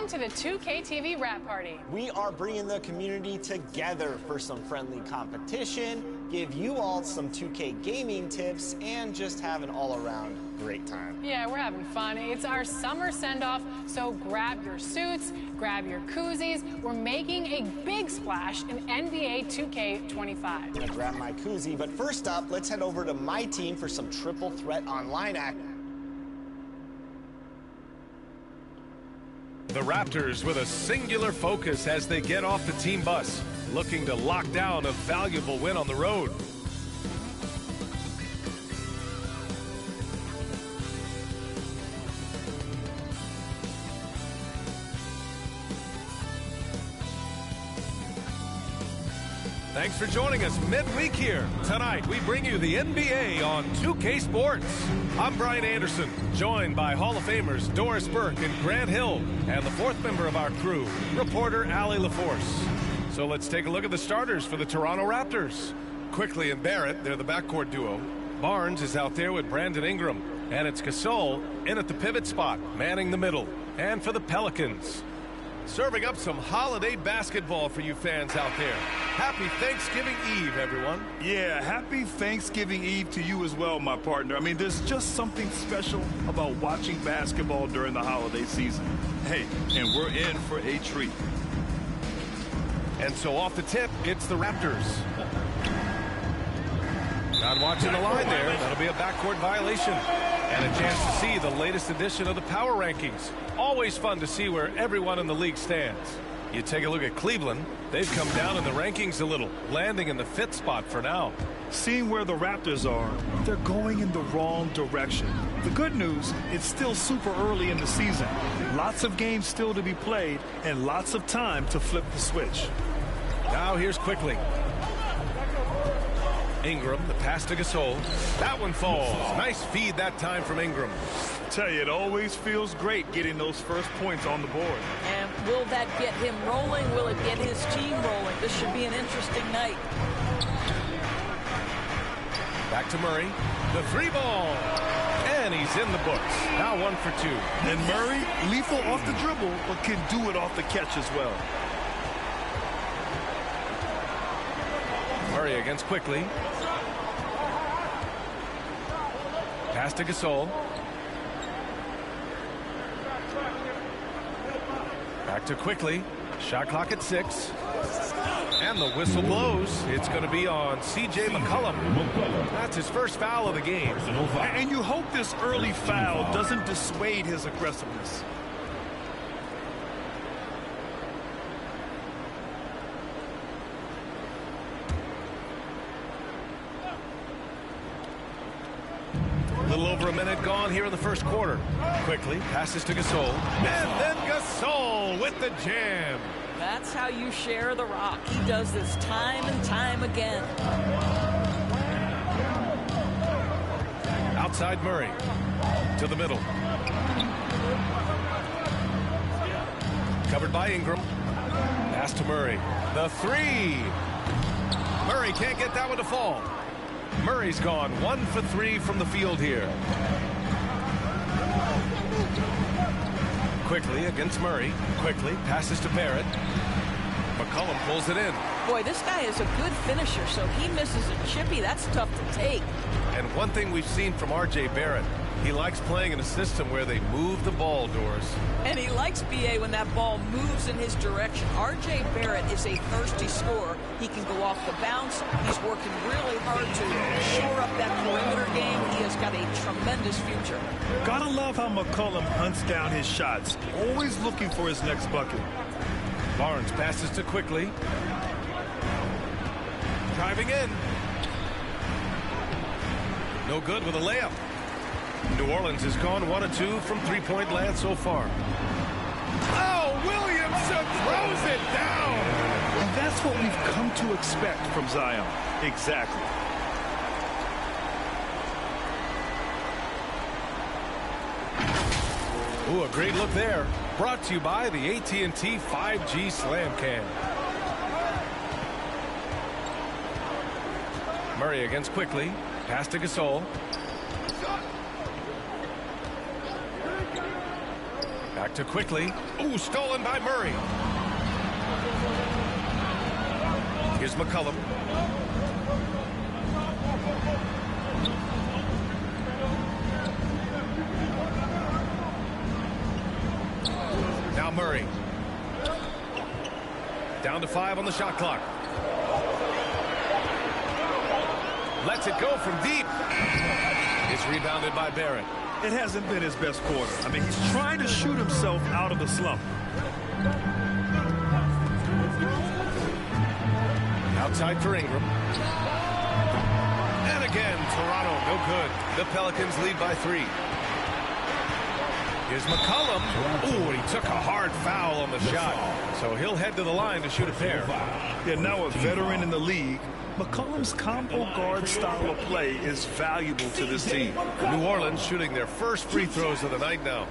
Welcome to the 2K TV Rap Party. We are bringing the community together for some friendly competition, give you all some 2K gaming tips, and just have an all-around great time. Yeah, we're having fun. It's our summer send-off, so grab your suits, grab your koozies. We're making a big splash in NBA 2K25. I'm gonna grab my koozie, but first up, let's head over to my team for some triple threat online action. The Raptors with a singular focus as they get off the team bus, looking to lock down a valuable win on the road. Thanks for joining us midweek here. Tonight, we bring you the NBA on 2K Sports. I'm Brian Anderson, joined by Hall of Famers Doris Burke and Grant Hill, and the fourth member of our crew, reporter Allie LaForce. So let's take a look at the starters for the Toronto Raptors. Quickly and Barrett, they're the backcourt duo. Barnes is out there with Brandon Ingram, and it's Gasol in at the pivot spot, manning the middle. And for the Pelicans, serving up some holiday basketball for you fans out there. Happy Thanksgiving Eve, everyone. Yeah, happy Thanksgiving Eve to you as well, my partner. I mean, there's just something special about watching basketball during the holiday season. Hey, and we're in for a treat. And so off the tip, it's the Raptors. Not watching the line there. That'll be a backcourt violation. And a chance to see the latest edition of the power rankings. Always fun to see where everyone in the league stands. You take a look at Cleveland. They've come down in the rankings a little, landing in the 5th spot for now. Seeing where the Raptors are, they're going in the wrong direction. The good news, it's still super early in the season. Lots of games still to be played and lots of time to flip the switch. Now here's quickly. Ingram, the pass to Gasol. That one falls. Nice feed that time from Ingram. Tell you, it always feels great getting those first points on the board. And will that get him rolling? Will it get his team rolling? This should be an interesting night. Back to Murray. The 3-ball. And he's in the books. Now 1 for 2. And Murray, lethal off the dribble, but can do it off the catch as well. Murray against quickly. Pass to Gasol. Back to quickly. Shot clock at 6. And the whistle blows. It's going to be on C.J. McCollum. That's his first foul of the game. And you hope this early foul doesn't dissuade his aggressiveness. A little over a minute gone here in the first quarter. Quickly passes to Gasol. And then Gasol with the jam. That's how you share the rock. He does this time and time again. Outside Murray. To the middle. Covered by Ingram. Pass to Murray. The 3. Murray can't get that one to fall. Murray's gone 1 for 3 from the field here. Quickly against Murray. Quickly passes to Barrett. McCollum pulls it in. Boy, this guy is a good finisher, so he misses a chippy. That's tough to take. And one thing we've seen from R.J. Barrett, he likes playing in a system where they move the ball, Doors. And he likes B.A. when that ball moves in his direction. R.J. Barrett is a thirsty scorer. He can go off the bounce. He's working really hard to shore up that perimeter game. He has got a tremendous future. Gotta love how McCollum hunts down his shots, always looking for his next bucket. Barnes passes to quickly. Driving in. No good with a layup. New Orleans has gone 1 of 2 from three-point land so far. Oh, Williamson throws it down. And that's what we've come to expect from Zion. Exactly. Ooh, a great look there. Brought to you by the AT&T 5G Slam Cam. Murray against quickly. Pass to Gasol. Back Back to quickly. Ooh, stolen by Murray. Here's McCullum. Now Murray. Down to 5 on the shot clock. Lets it go from deep. It's rebounded by Barrett. It hasn't been his best quarter. I mean, he's trying to shoot himself out of the slump. Outside for Ingram. And again, Toronto, no good. The Pelicans lead by 3. Here's McCullum. Ooh, and he took a hard foul on the shot. So he'll head to the line to shoot a pair. Yeah, now a veteran in the league, McCullum's combo guard style of play is valuable to this team. New Orleans shooting their first free throws of the night now.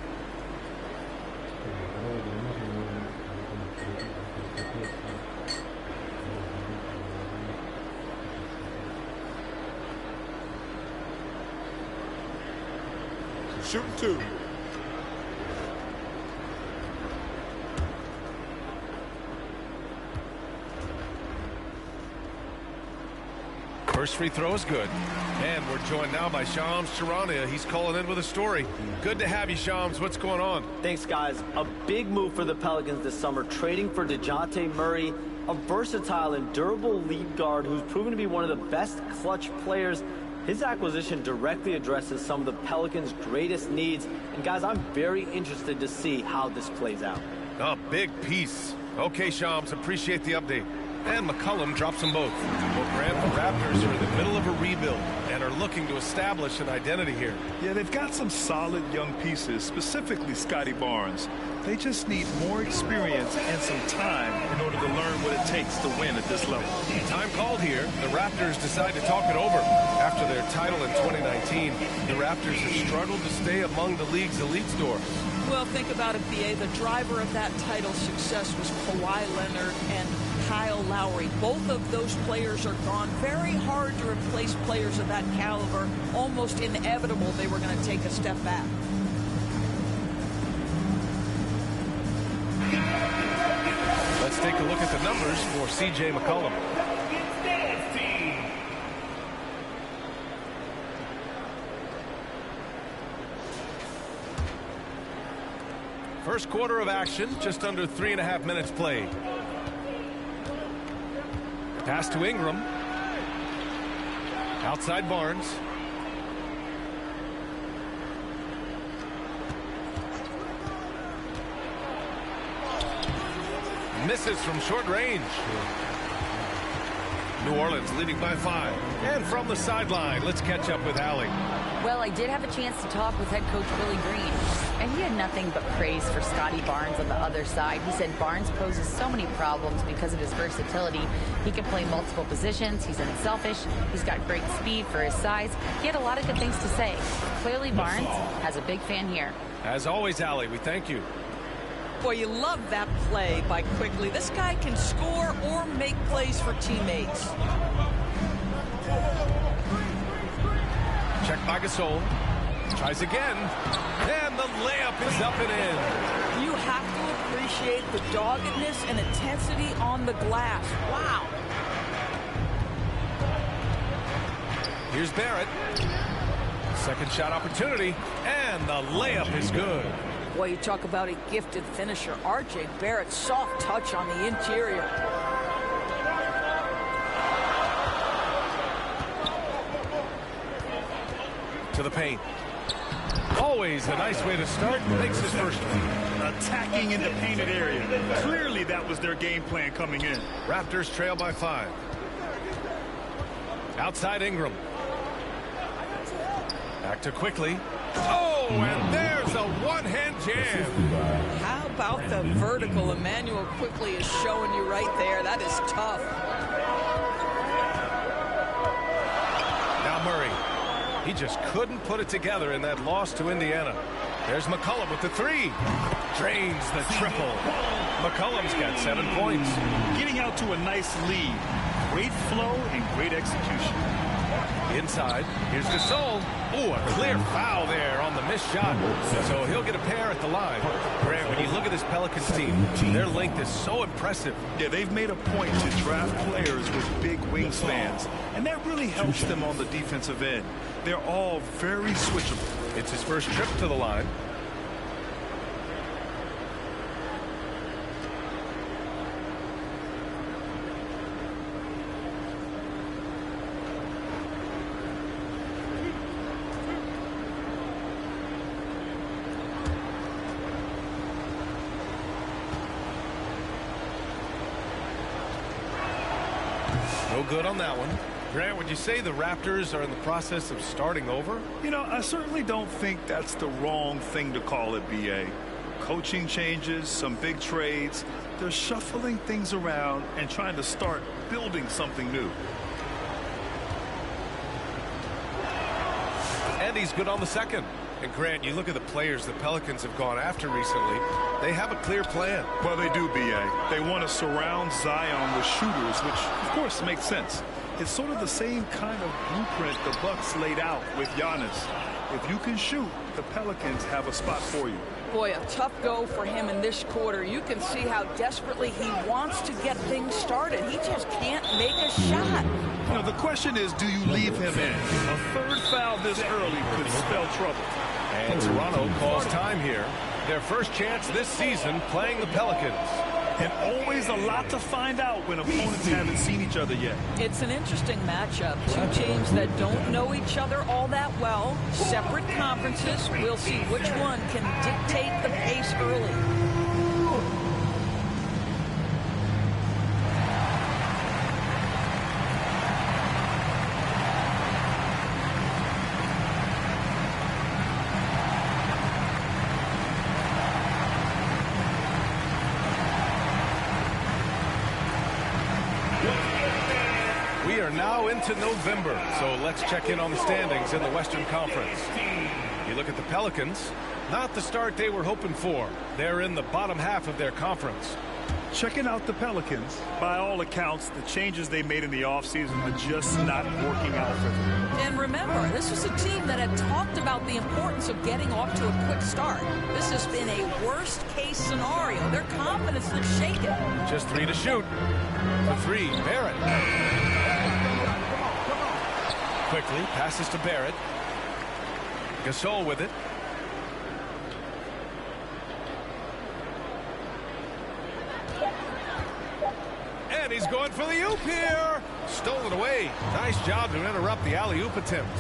Shoot 2. First free throw is good. And we're joined now by Shams Charania. He's calling in with a story. Good to have you, Shams. What's going on? Thanks, guys. A big move for the Pelicans this summer, trading for DeJounte Murray, a versatile and durable lead guard who's proven to be one of the best clutch players. His acquisition directly addresses some of the Pelicans' greatest needs. And, guys, I'm very interested to see how this plays out. A big piece. Okay, Shams, appreciate the update. And McCullum drops them both. Well, Grant, the Raptors are in the middle of a rebuild and are looking to establish an identity here. Yeah, they've got some solid young pieces, specifically Scotty Barnes. They just need more experience and some time in order to learn what it takes to win at this level. Time called here. The Raptors decide to talk it over. After their title in 2019, the Raptors have struggled to stay among the league's elite stores. Well, think about it, B.A. The driver of that title success was Kawhi Leonard and Kyle Lowry. Both of those players are gone. Very hard to replace players of that caliber. Almost inevitable they were going to take a step back. Let's take a look at the numbers for C.J. McCollum. First quarter of action, just under 3.5 minutes played. Pass to Ingram. Outside Barnes. Misses from short range. New Orleans leading by 5. And from the sideline, let's catch up with Allie. Well, I did have a chance to talk with head coach Willie Green, and he had nothing but praise for Scotty Barnes on the other side. He said Barnes poses so many problems because of his versatility. He can play multiple positions. He's unselfish. He's got great speed for his size. He had a lot of good things to say. Clearly, Barnes has a big fan here. As always, Allie, we thank you. Boy, you love that play by Quickly. This guy can score or make plays for teammates. Check by Gasol. Tries again. And the layup is up and in. You have to appreciate the doggedness and intensity on the glass. Wow. Here's Barrett. Second shot opportunity. And the layup is good. Boy, you talk about a gifted finisher. R.J. Barrett, soft touch on the interior. To the paint. Always a nice way to start. Makes his first one. Attacking in the painted area. Clearly that was their game plan coming in. Raptors trail by 5. Outside Ingram. Back to Quickly. Oh, and there's a one-hand jam. How about the vertical Emmanuel Quickly is showing you right there? That is tough. Now Murray. He just couldn't put it together in that loss to Indiana. There's McCullum with the 3. Drains the triple. McCullum's got 7 points. Getting out to a nice lead. Great flow and great execution. Inside, here's Gasol. Ooh, a clear foul there on the missed shot. So he'll get a pair at the line. Grant, when you look at this Pelicans team, their length is so impressive. Yeah, they've made a point to draft players with big wingspans, and that really helps them on the defensive end. They're all very switchable. It's his first trip to the line. No good on that one. Grant, would you say the Raptors are in the process of starting over? You know, I certainly don't think that's the wrong thing to call it, B.A. Coaching changes, some big trades. They're shuffling things around and trying to start building something new. And he's good on the second. And Grant, you look at the players the Pelicans have gone after recently, they have a clear plan. Well, they do, B.A. They want to surround Zion with shooters, which, of course, makes sense. It's sort of the same kind of blueprint the Bucks laid out with Giannis. If you can shoot, the Pelicans have a spot for you. Boy, a tough go for him in this quarter. You can see how desperately he wants to get things started. He just can't make a shot. You know, the question is, do you leave him in? A third foul this early could spell trouble. And Toronto calls time here. Their first chance this season playing the Pelicans. And always a lot to find out when opponents haven't seen each other yet. It's an interesting matchup. Two teams that don't know each other all that well. Separate conferences. We'll see which one can dictate the pace early. We are now into November, so let's check in on the standings in the Western Conference. You look at the Pelicans, not the start they were hoping for. They're in the bottom half of their conference. Checking out the Pelicans, by all accounts, the changes they made in the offseason are just not working out for them. And remember, this was a team that had talked about the importance of getting off to a quick start. This has been a worst-case scenario. Their confidence is shaken. Just 3 to shoot. For 3, Barrett. Quickly, passes to Barrett. Gasol with it. And he's going for the oop here. Stolen away. Nice job to interrupt the alley-oop attempt.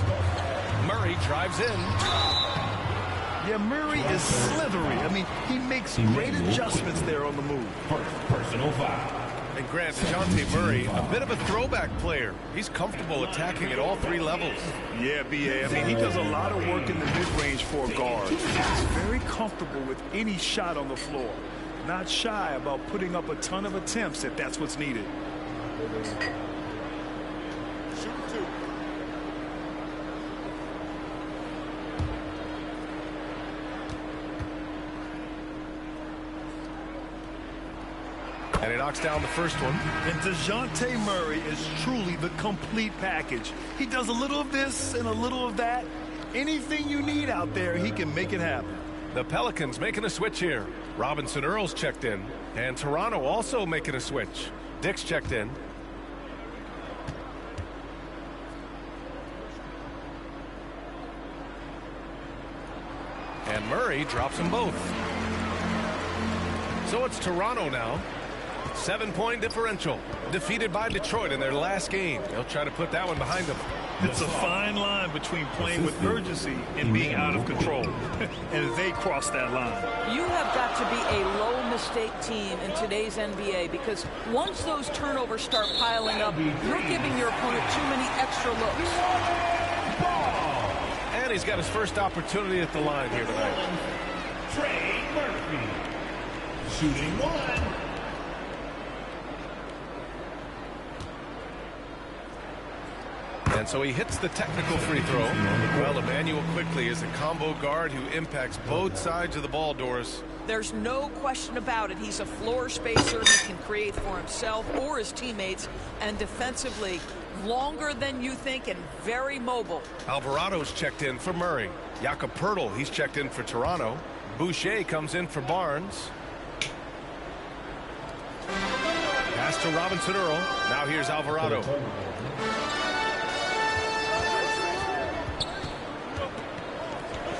Murray drives in. Yeah, Murray is slithery. I mean, he makes great adjustments there on the move. Personal foul. And Grant, DeJounte Murray, a bit of a throwback player. He's comfortable attacking at all 3 levels. Yeah, B.A. I mean, he does a lot of work in the mid-range for a guard. He's very comfortable with any shot on the floor. Not shy about putting up a ton of attempts if that's what's needed. Shoot 2. And he knocks down the first one. And DeJounte Murray is truly the complete package. He does a little of this and a little of that. Anything you need out there, he can make it happen. The Pelicans making a switch here. Robinson Earls checked in. And Toronto also making a switch. Dick's checked in. And Murray drops them both. So it's Toronto now. 7-point differential. Defeated by Detroit in their last game. They'll try to put that one behind them. It's a fine line between playing with urgency and being out of control. And they cross that line. You have got to be a low-mistake team in today's NBA because once those turnovers start piling up, you're giving your opponent too many extra looks. And he's got his first opportunity at the line here tonight. Trey Murphy. Shooting 1. And so he hits the technical free throw. Well, Emmanuel quickly is a combo guard who impacts both sides of the ball, Doris. There's no question about it. He's a floor spacer. He can create for himself or his teammates. And defensively, longer than you think and very mobile. Alvarado's checked in for Murray. Jakob Poeltl, he's checked in for Toronto. Boucher comes in for Barnes. Pass to Robinson Earl. Now here's Alvarado.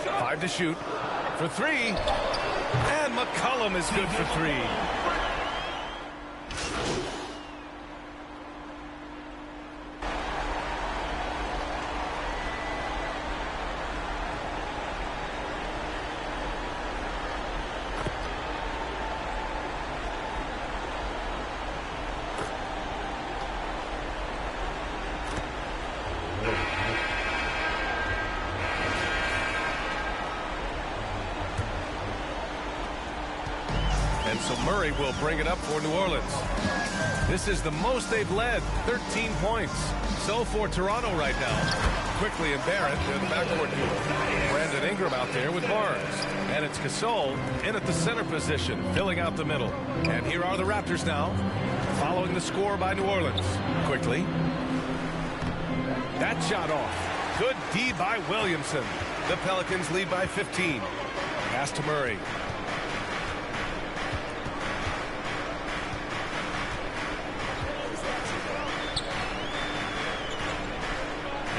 5 to shoot. For 3. And McCollum is good for 3. And so Murray will bring it up for New Orleans. This is the most they've led, 13 points. So for Toronto right now, quickly and Barrett, they're the backcourt duo. Brandon Ingram out there with Barnes. And it's Gasol in at the center position, filling out the middle. And here are the Raptors now, following the score by New Orleans. Quickly. That shot off. Good D by Williamson. The Pelicans lead by 15. Pass to Murray.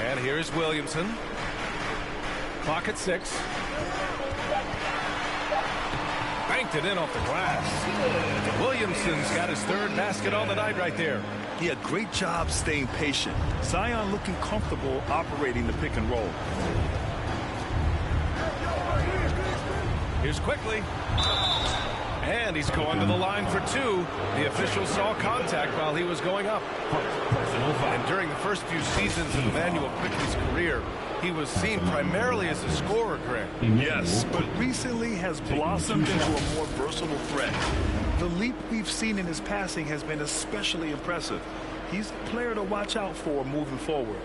And here is Williamson. Clock at 6. Banked it in off the glass. Williamson's got his 3rd basket on the night right there. He had a great job staying patient. Zion looking comfortable operating the pick and roll. Here's quickly. And he's going to the line for 2. The official saw contact while he was going up. And during the first few seasons of Emmanuel Quickley's career, he was seen primarily as a scorer, Greg. Yes, but recently has blossomed into a more versatile threat. The leap we've seen in his passing has been especially impressive. He's a player to watch out for moving forward.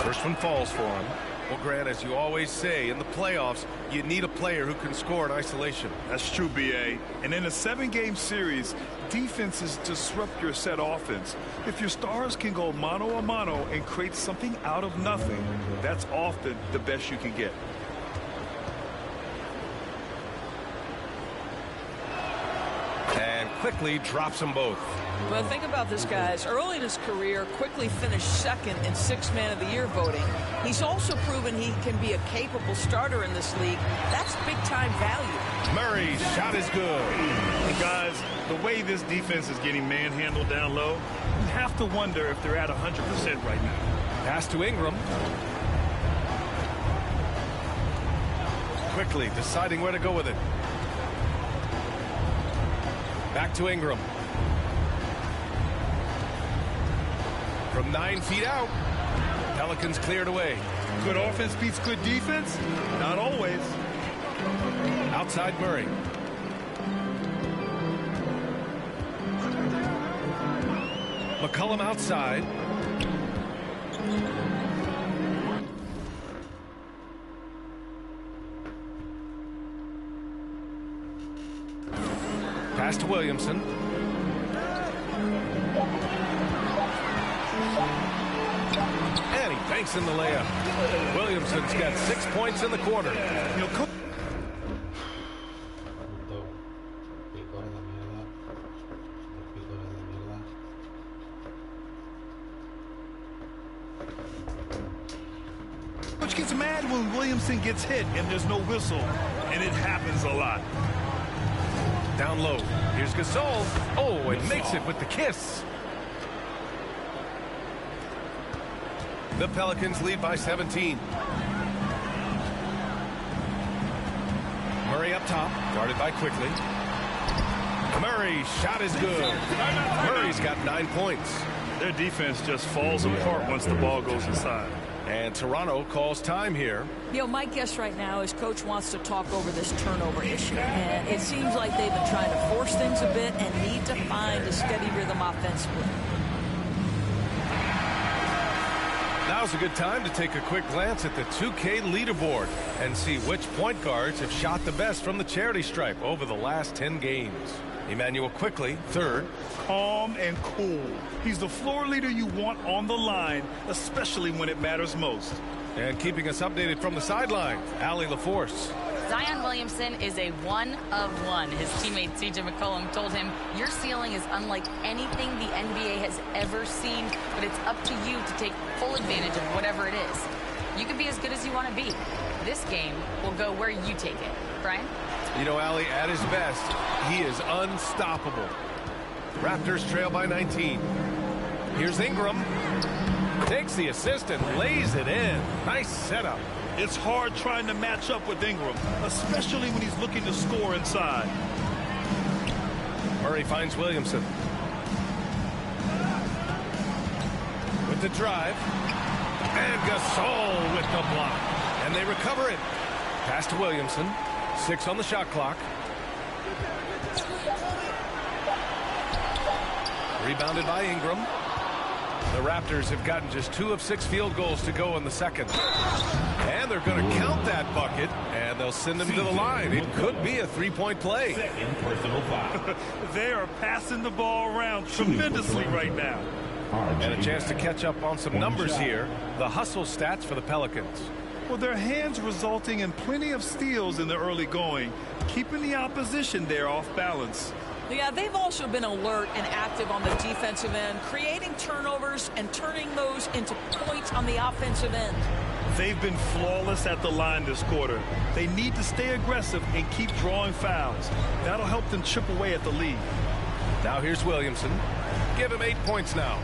First one falls for him. Well, Grant, as you always say, in the playoffs, you need a player who can score in isolation. That's true, B.A. And in a 7-game series, defenses disrupt your set offense. If your stars can go mano-a-mano and create something out of nothing, that's often the best you can get. And quickly drops them both. But think about this, guys. Early in his career, Quickly finished 2nd in 6th Man of the Year voting. He's also proven he can be a capable starter in this league. That's big-time value. Murray's shot is good. And guys, the way this defense is getting manhandled down low, you have to wonder if they're at 100% right now. Pass to Ingram. Quickly deciding where to go with it. Back to Ingram. From 9 feet out. Pelicans cleared away. Good offense beats good defense? Not always. Outside Murray. McCollum outside. Pass to Williamson. And he banks in the layup. Williamson's got 6 points in the quarter. Coach gets mad when Williamson gets hit and there's no whistle, and it happens a lot. Down low. Here's Gasol. Oh, and makes it with the kiss. The Pelicans lead by 17. Murray up top, guarded by Quickly. Murray's shot is good. Murray's got 9 points. Their defense just falls apart once the ball goes inside. And Toronto calls time here. You know, my guess right now is Coach wants to talk over this turnover issue. And it seems like they've been trying to force things a bit and need to find a steady rhythm offensively. Now's a good time to take a quick glance at the 2K leaderboard and see which point guards have shot the best from the charity stripe over the last 10 games. Emmanuel quickly, third. Calm and cool. He's the floor leader you want on the line, especially when it matters most. And keeping us updated from the sideline, Allie LaForce. Zion Williamson is a one of one. His teammate CJ McCollum told him, your ceiling is unlike anything the NBA has ever seen, but it's up to you to take full advantage of whatever it is. You can be as good as you want to be. This game will go where you take it. Brian? You know, Allie, at his best, he is unstoppable. Raptors trail by 19. Here's Ingram. Takes the assist and lays it in. Nice setup. It's hard trying to match up with Ingram, especially when he's looking to score inside. Murray finds Williamson. With the drive. And Gasol with the block. And they recover it. Pass to Williamson. 6 on the shot clock. Rebounded by Ingram. The Raptors have gotten just 2 of 6 field goals to go in the second. And they're going to count that bucket, and they'll send him to the line. It could be a three-point play. Second personal foul. They are passing the ball around tremendously right now. And a chance to catch up on some numbers here. The hustle stats for the Pelicans. Well, their hands resulting in plenty of steals in the early going, keeping the opposition there off balance. Yeah, they've also been alert and active on the defensive end, creating turnovers and turning those into points on the offensive end. They've been flawless at the line this quarter. They need to stay aggressive and keep drawing fouls. That'll help them chip away at the lead. Now here's Williamson. Give him 8 points now.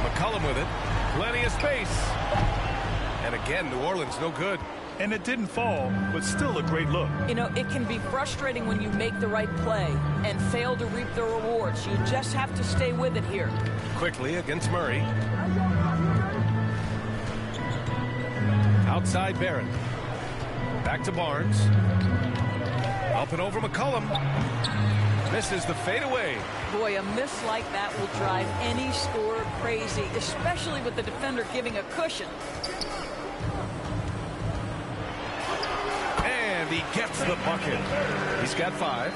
McCollum with it. Plenty of space. And again, New Orleans no good. And it didn't fall, but still a great look. You know, it can be frustrating when you make the right play and fail to reap the rewards. You just have to stay with it here. Quickly against Murray. Outside Barrett. Back to Barnes. Up and over McCollum. Misses the fadeaway. Boy, a miss like that will drive any scorer crazy, especially with the defender giving a cushion. And he gets the bucket. He's got 5.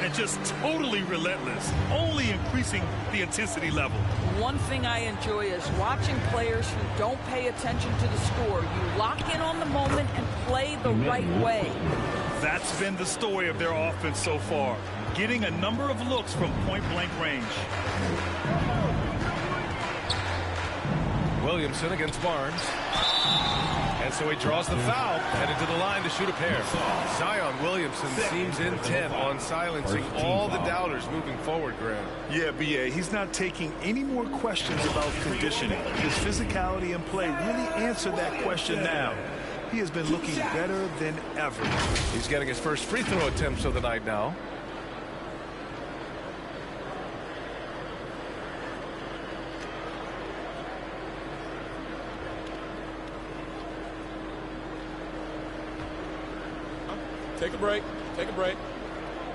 And just totally relentless, only increasing the intensity level. One thing I enjoy is watching players who don't pay attention to the score. You lock in on the moment and play the right way. That's been the story of their offense so far, getting a number of looks from point-blank range. Williamson against Barnes. And so he draws the foul, headed to the line to shoot a pair. Zion Williamson seems intent on silencing all the doubters moving forward, Graham. Yeah, B.A., he's not taking any more questions about conditioning. His physicality and play really answer that question now. He has been looking better than ever. He's getting his first free throw attempts of the night now. Take a break. Take a break.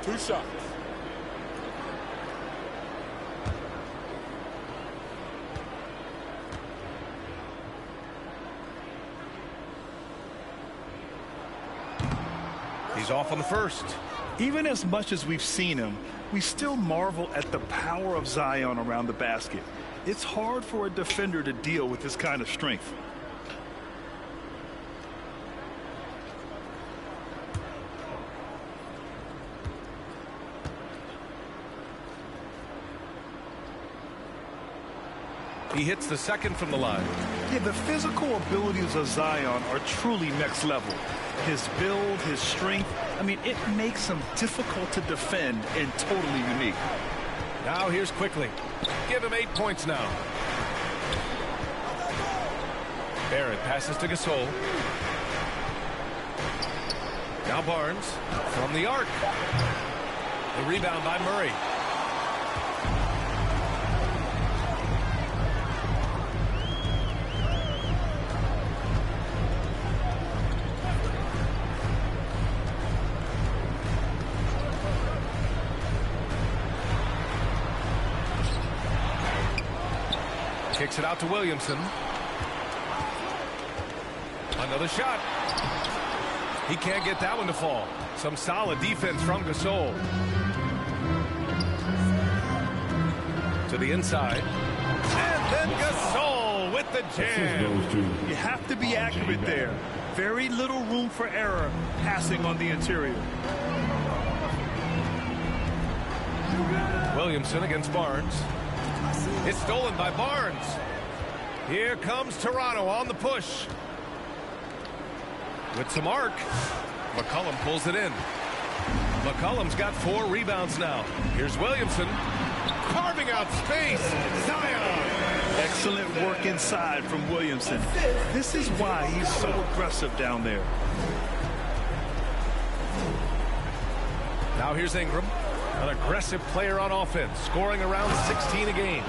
2 shots. He's off on the first. Even as much as we've seen him, we still marvel at the power of Zion around the basket. It's hard for a defender to deal with this kind of strength. He hits the second from the line. Yeah, the physical abilities of Zion are truly next level. His build, his strength, I mean, it makes him difficult to defend and totally unique. Now here's quickly. Give him 8 points now. Barrett passes to Gasol. Now Barnes from the arc. The rebound by Murray. Kicks it out to Williamson. Another shot. He can't get that one to fall. Some solid defense from Gasol. To the inside. And then Gasol with the jam. You have to be accurate there. Very little room for error passing on the interior. Williamson against Barnes. It's stolen by Barnes. Here comes Toronto on the push. With some arc. McCollum pulls it in. McCollum's got 4 rebounds now. Here's Williamson. Carving out space. Zion. Excellent work inside from Williamson. This is why he's so aggressive down there. Now here's Ingram. An aggressive player on offense, scoring around 16 a game.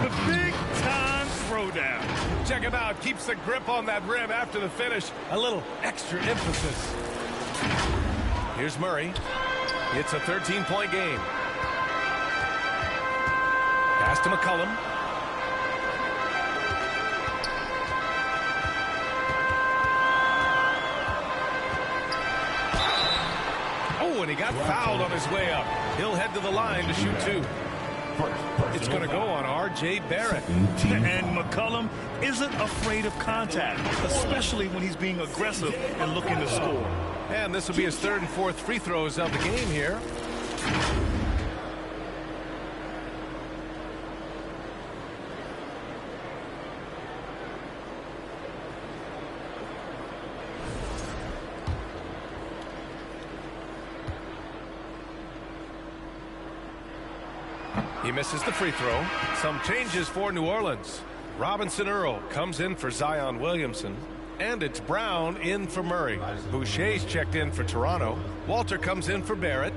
The big-time throwdown. Check him out. Keeps the grip on that rim after the finish. A little extra emphasis. Here's Murray. It's a 13-point game. Pass to McCollum. Oh, and he got fouled on his way up. He'll head to the line to shoot 2. It's going to go on R.J. Barrett. And McCollum isn't afraid of contact, especially when he's being aggressive and looking to score. And this will be his 3rd and 4th free throws of the game here. He misses the free throw. Some changes for New Orleans. Robinson Earl comes in for Zion Williamson. And it's Brown in for Murray. Boucher's checked in for Toronto. Walter comes in for Barrett.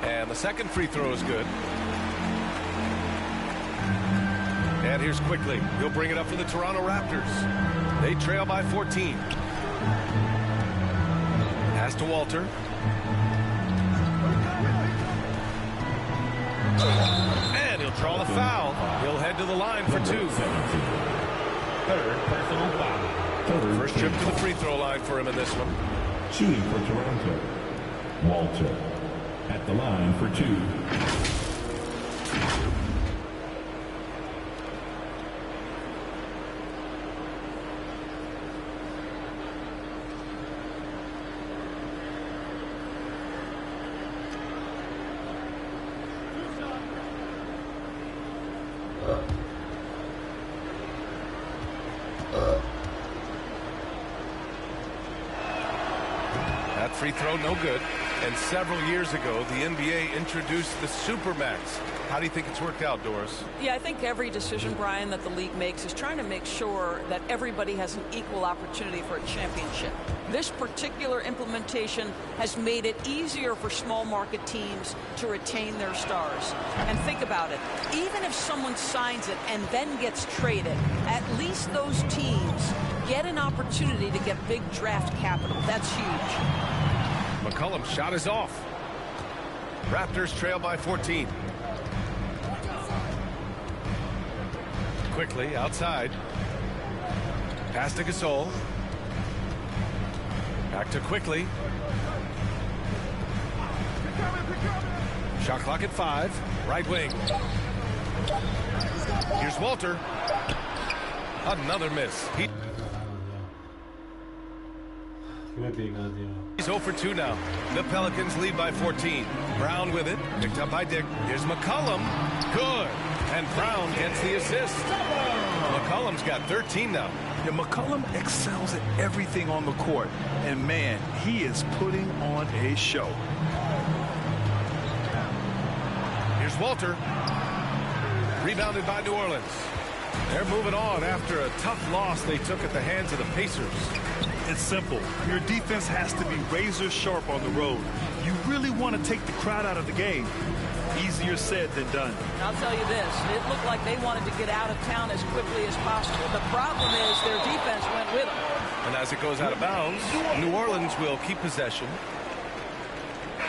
And the second free throw is good. And here's Quickly. He'll bring it up for the Toronto Raptors. They trail by 14. Pass to Walter. And he'll draw the foul. He'll head to the line for 2. 3rd personal foul. First trip to the free throw line for him in this one. Shooting for Toronto. Walter at the line for 2. That free throw no good. And several years ago, the NBA introduced the Supermax. How do you think it's worked out, Doris? Yeah, I think every decision, Brian, that the league makes is trying to make sure that everybody has an equal opportunity for a championship. This particular implementation has made it easier for small market teams to retain their stars. And think about it. Even if someone signs it and then gets traded, at least those teams get an opportunity to get big draft capital. That's huge. McCollum's shot is off. Raptors trail by 14. Quickly outside. Pass to Gasol. Back to Quickly. Shot clock at 5. Right wing. Here's Walter. Another miss. He's 0 for 2 now. The Pelicans lead by 14. Brown with it. Picked up by Dick. Here's McCollum. Good. And Brown gets the assist. McCollum's got 13 now. Yeah, McCollum excels at everything on the court. And, man, he is putting on a show. Here's Walter. Rebounded by New Orleans. They're moving on after a tough loss they took at the hands of the Pacers. It's simple. Your defense has to be razor sharp on the road. You really want to take the crowd out of the game. Easier said than done. I'll tell you this, it looked like they wanted to get out of town as quickly as possible. The problem is their defense went with them. And as it goes out of bounds, New Orleans will keep possession.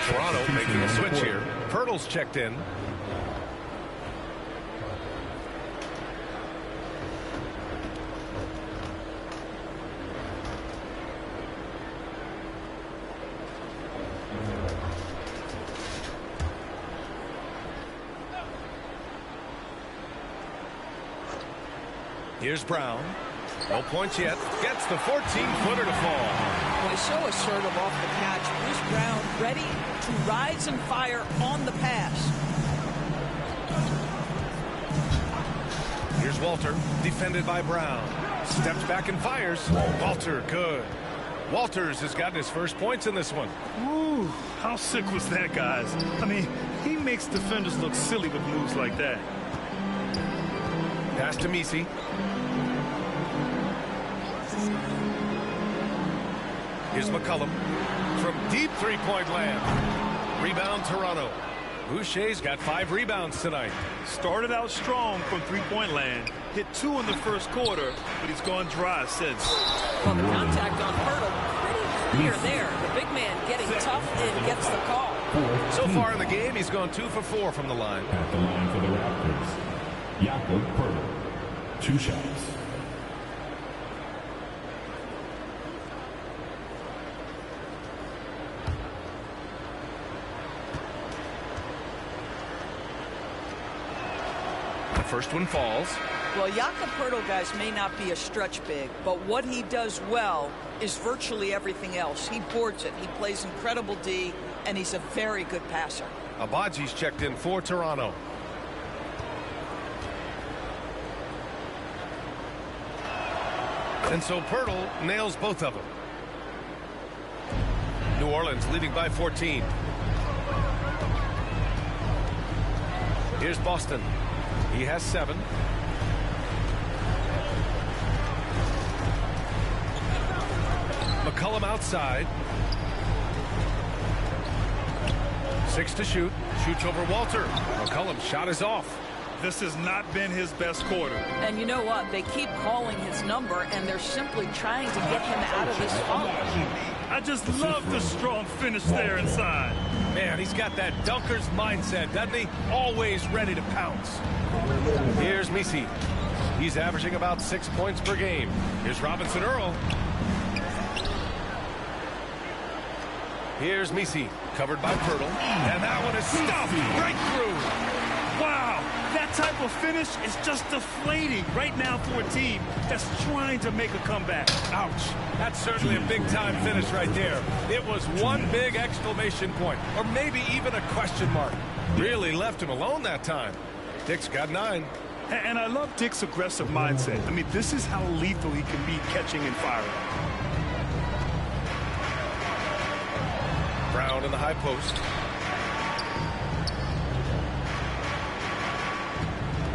Toronto making a switch here. Pirtle's checked in. Here's Brown. No points yet. Gets the 14-footer to fall. Boy, so assertive off the catch. Bruce Brown ready to rise and fire on the pass. Here's Walter, defended by Brown. Steps back and fires. Walter, good. Walters has gotten his first points in this one. Ooh, how sick was that, guys? I mean, he makes defenders look silly with moves like that. Pass to Misi. Here's McCullum from deep three-point land. Rebound Toronto. Boucher's got 5 rebounds tonight. Started out strong from three-point land. Hit 2 in the first quarter, but he's gone dry since. Well, the contact on Hurdle, pretty clear there. The big man getting tough and gets the call. So far in the game, he's gone 2 for 4 from the line. At the line for the Raptors, Jakob Hurdle. 2 shots. First one falls. Well, Jakob Hurdle, guys, may not be a stretch big, but what he does well is virtually everything else. He boards it, he plays incredible D, and he's a very good passer. Abaji's checked in for Toronto. And so Pirtle nails both of them. New Orleans leading by 14. Here's Boston. He has 7. McCullum outside. 6 to shoot. Shoots over Walter. McCullum's shot is off. This has not been his best quarter. And you know what? They keep calling his number, and they're simply trying to get him out of this funk. I just love the strong finish there inside. Man, he's got that dunker's mindset, doesn't he? Always ready to pounce. Here's Misi. He's averaging about 6 points per game. Here's Robinson Earl. Here's Misi, covered by Pirtle. And that one is stuffed right through. Wow, that type of finish is just deflating right now for a team that's trying to make a comeback. Ouch. That's certainly a big-time finish right there. It was one big exclamation point, or maybe even a question mark. Really left him alone that time. Dick's got 9. And I love Dick's aggressive mindset. I mean, this is how lethal he can be catching and firing. Brown in the high post.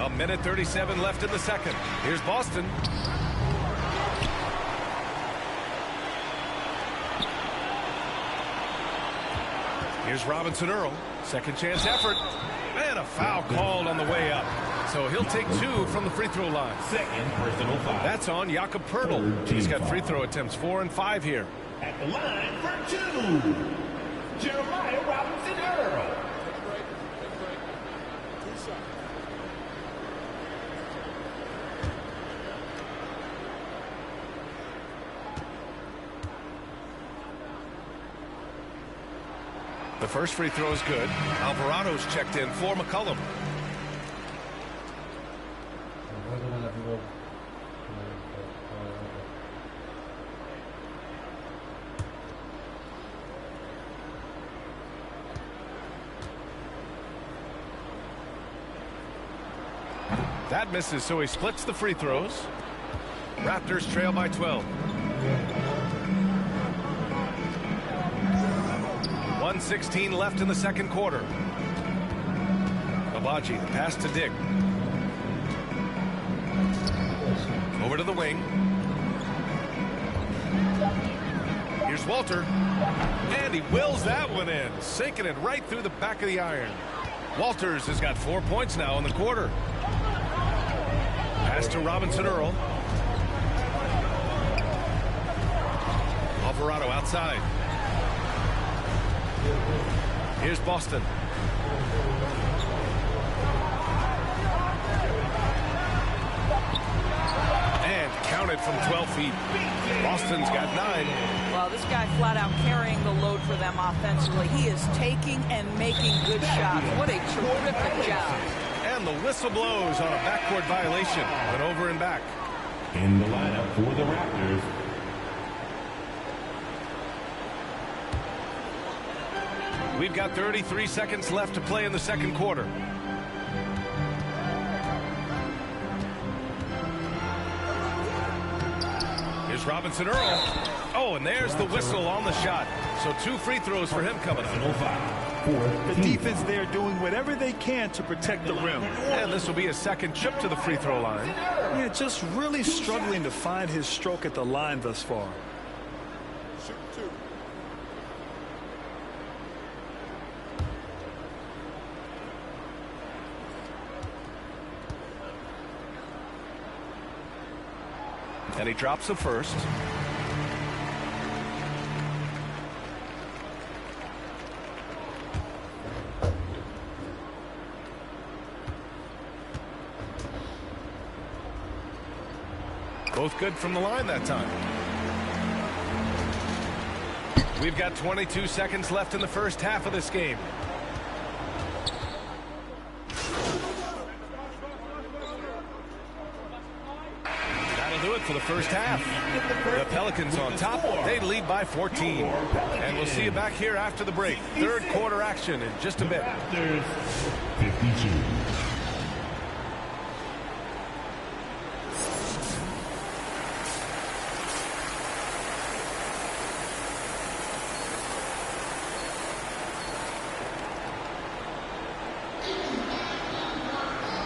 A minute 37 left in the second. Here's Boston. Here's Robinson Earl. Second chance effort. And a foul called on the way up. So he'll take 2 from the free throw line. Second personal foul. That's on Jakob Pirtle. He's got free throw attempts 4 and 5 here. At the line for 2, Jeremiah Robinson Earl. The first free throw is good. Alvarado's checked in for McCullum. That misses, so he splits the free throws. Raptors trail by 12. 1:16 left in the second quarter. Abaji, the pass to Dick. Over to the wing. Here's Walter. And he wills that one in, sinking it right through the back of the iron. Walters has got 4 points now in the quarter. Pass to Robinson Earl. Alvarado outside. Here's Boston. And counted from 12 feet. Boston's got 9. Well, this guy flat out carrying the load for them offensively. He is taking and making good shots. What a terrific job. And the whistle blows on a backcourt violation. But over and back. In the lineup for the Raptors, we've got 33 seconds left to play in the second quarter. Here's Robinson Earl. Oh, and there's the whistle on the shot. So 2 free throws for him coming up. The defense there doing whatever they can to protect the rim. And this will be a second trip to the free throw line. Yeah, just really struggling to find his stroke at the line thus far. Shoot 2. And he drops the first. Both good from the line that time. We've got 22 seconds left in the first half of this game. That'll do it for the first half. The Pelicans on top. They lead by 14. And we'll see you back here after the break. Third quarter action in just a bit. 52.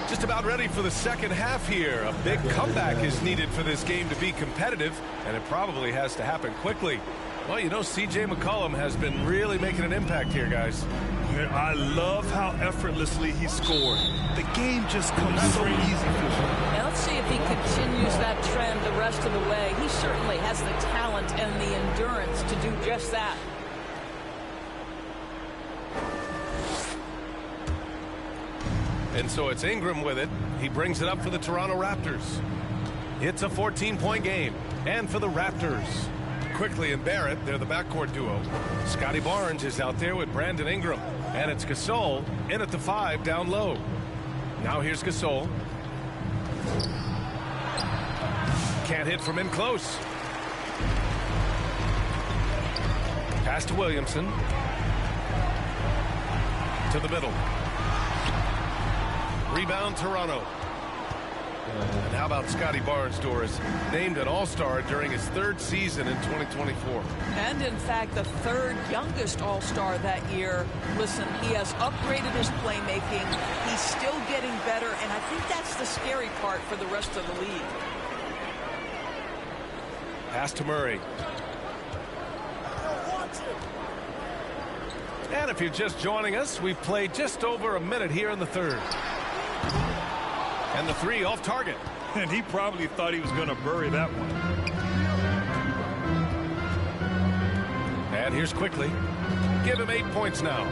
Just about ready for the second half here. A big comeback is needed for this game to be competitive, and it probably has to happen quickly. Well, you know, C.J. McCollum has been really making an impact here, guys. I love how effortlessly he scored. The game just comes so easy for him. Now let's see if he continues that trend the rest of the way. He certainly has the talent and the endurance to do just that. And so it's Ingram with it. He brings it up for the Toronto Raptors. It's a 14-point game. And for the Raptors, Quickly and Barrett, they're the backcourt duo. Scotty Barnes is out there with Brandon Ingram. And it's Gasol in at the 5 down low. Now here's Gasol. Can't hit from in close. Pass to Williamson. To the middle. Rebound Toronto. And how about Scotty Barnes, Doris? Named an All-Star during his 3rd season in 2024. And in fact, the 3rd youngest All-Star that year. Listen, he has upgraded his playmaking. He's still getting better, and I think that's the scary part for the rest of the league. Pass to Murray. And if you're just joining us, we've played just over a minute here in the 3rd. And the 3 off target. And he probably thought he was going to bury that one. And here's Quickly. Give him 8 points now.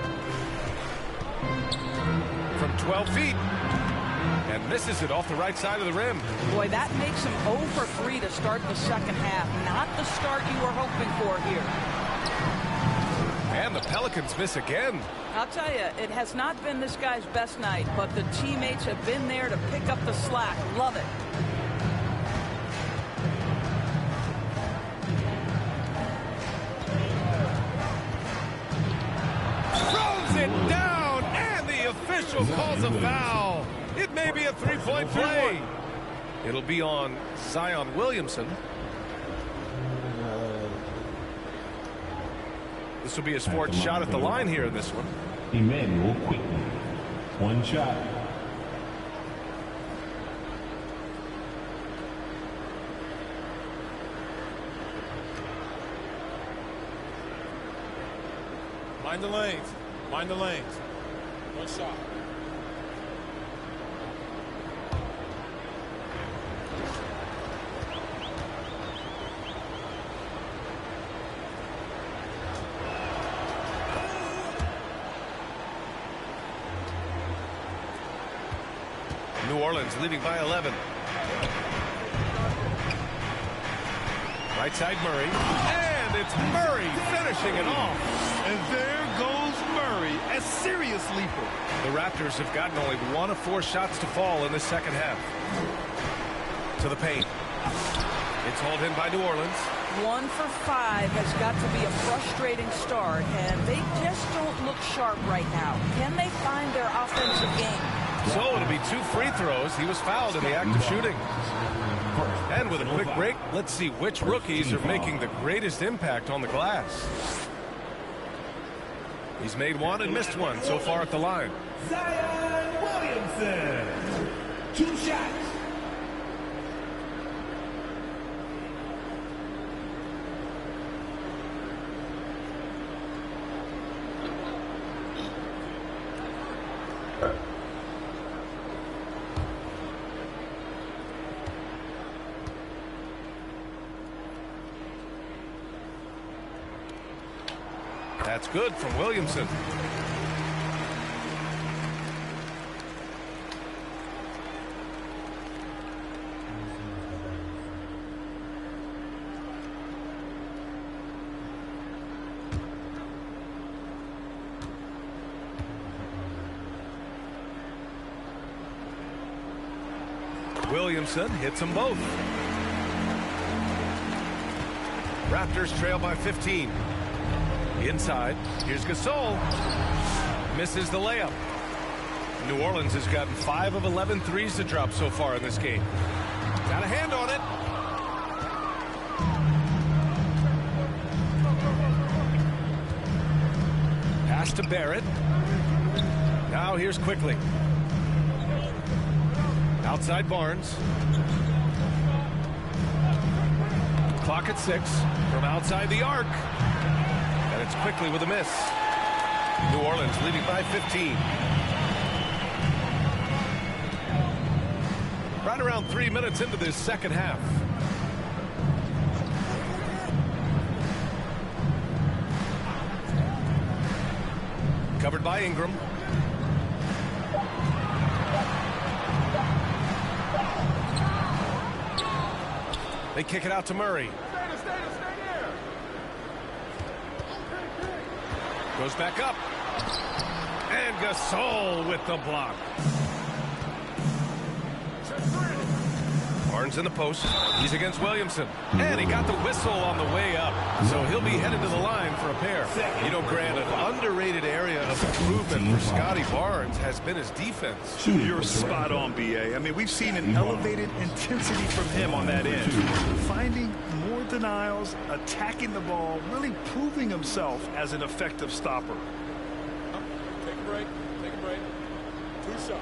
From 12 feet. And misses it off the right side of the rim. Boy, that makes him 0 for 3 to start the second half. Not the start you were hoping for here. And the Pelicans miss again. I'll tell you, it has not been this guy's best night, but the teammates have been there to pick up the slack. Love it. Throws it down, and the official calls a foul. It may be a 3-point play. It'll be on Zion Williamson. This will be his 4th shot at the line here in this one. Emmanuel Quickly. 1 shot. Mind the lanes. Mind the lanes. 1 shot. Orleans leading by 11. Right side Murray. And it's Murray finishing it off. And there goes Murray, a serious leaper. The Raptors have gotten only 1 of 4 shots to fall in the second half. To the paint. It's hauled in by New Orleans. 1 for 5 has got to be a frustrating start, and they just don't look sharp right now. Can they find their offensive game? So it'll be 2 free throws. He was fouled in the act of shooting. And with a quick break, let's see which rookies are making the greatest impact on the glass. He's made 1 and missed 1 so far at the line. Zion Williamson. 2 shots. That's good from Williamson. Williamson hits them both. Raptors trail by 15. Inside, here's Gasol. Misses the layup. New Orleans has gotten 5 of 11 threes to drop so far in this game. Got a hand on it. Pass to Barrett. Now here's Quickly. Outside Barnes. Clock at 6 from outside the arc. And it's Quickly with a miss. New Orleans leading by 15. Right around 3 minutes into this second half. Covered by Ingram. They kick it out to Murray. Goes back up. And Gasol with the block. Barnes in the post. He's against Williamson. And he got the whistle on the way up. So he'll be headed to the line for a pair. You know, Grant, an underrated area of improvement for Scotty Barnes has been his defense. You're spot on, B.A. I mean, we've seen an elevated intensity from him on that end. Finding more denials, attacking the ball, really proving himself as an effective stopper. Take a break. Take a break. 2 shots.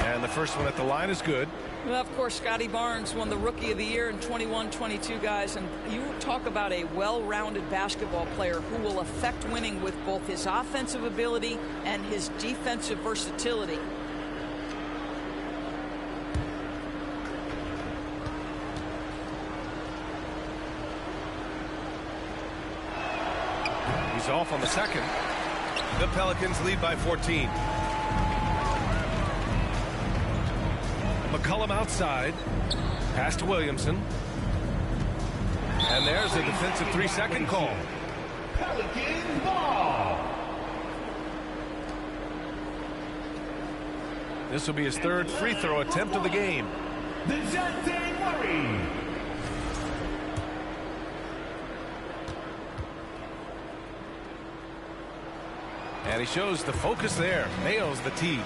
And the first one at the line is good. Well, of course, Scotty Barnes won the Rookie of the Year in 21-22, guys. And you talk about a well-rounded basketball player who will affect winning with both his offensive ability and his defensive versatility. He's off on the second. The Pelicans lead by 14. McCollum outside. Pass to Williamson. And there's a defensive 3-second call. Pelicans ball. This will be his 3rd free throw attempt of the game. DeJounte Murray. And he shows the focus there. Nails the tee.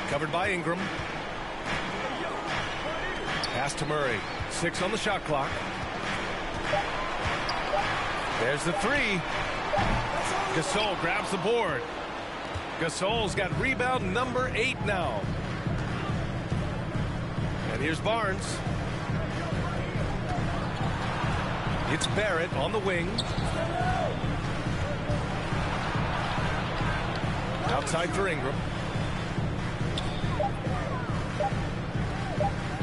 Covered by Ingram. Pass to Murray. 6 on the shot clock. There's the 3. Gasol grabs the board. Gasol's got rebound number 8 now. And here's Barnes. It's Barrett on the wing. Outside for Ingram.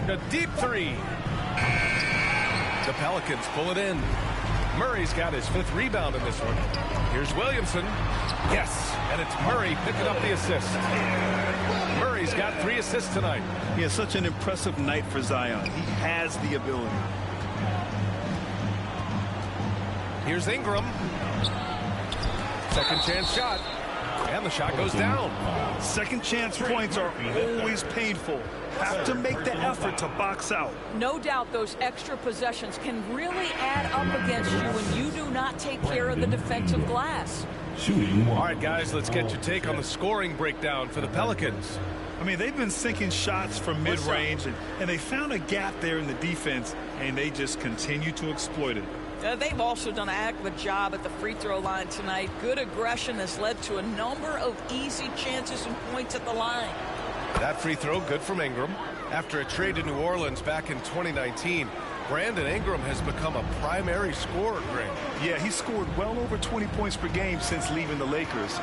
A deep three. The Pelicans pull it in. Murray's got his 5th rebound in this one. Here's Williamson. Yes, and it's Murray picking up the assist. Murray's got 3 assists tonight. He has such an impressive night for Zion. He has the ability. Here's Ingram. Second chance shot. And the shot goes down. Second chance points are always painful. Have to make the effort to box out. No doubt those extra possessions can really add up against you when you do not take care of the defensive glass. All right, guys, let's get your take on the scoring breakdown for the Pelicans. I mean, they've been sinking shots from mid-range, and they found a gap there in the defense, and they just continue to exploit it. They've also done a heck of a job at the free throw line tonight. Good aggression has led to a number of easy chances and points at the line. That free throw good from Ingram. After a trade to New Orleans back in 2019, Brandon Ingram has become a primary scorer, Greg. Yeah, he scored well over 20 points per game since leaving the Lakers.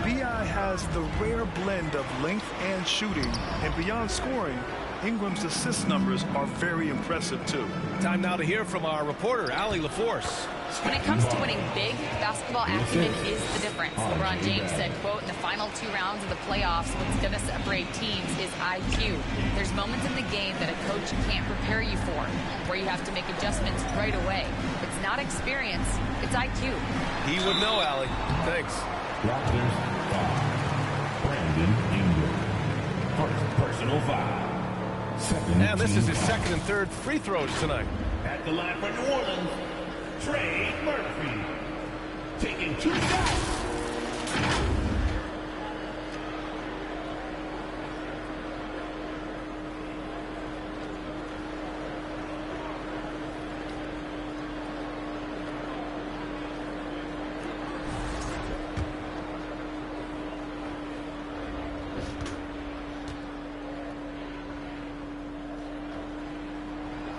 B.I. has the rare blend of length and shooting, and beyond scoring, Ingram's assist numbers are very impressive, too. Time now to hear from our reporter, Allie LaForce. When it comes to winning big, basketball acumen is the difference. LeBron James said, quote, in the final 2 rounds of the playoffs, what's going to separate teams is IQ. There's moments in the game that a coach can't prepare you for, where you have to make adjustments right away. It's not experience, it's IQ. He would know, Allie. Thanks. Raptors foul. Brandon Ingram. First personal foul. And this is his 2nd and 3rd free throws tonight. At the line for New Orleans, Trey Murphy. Taking 2 shots.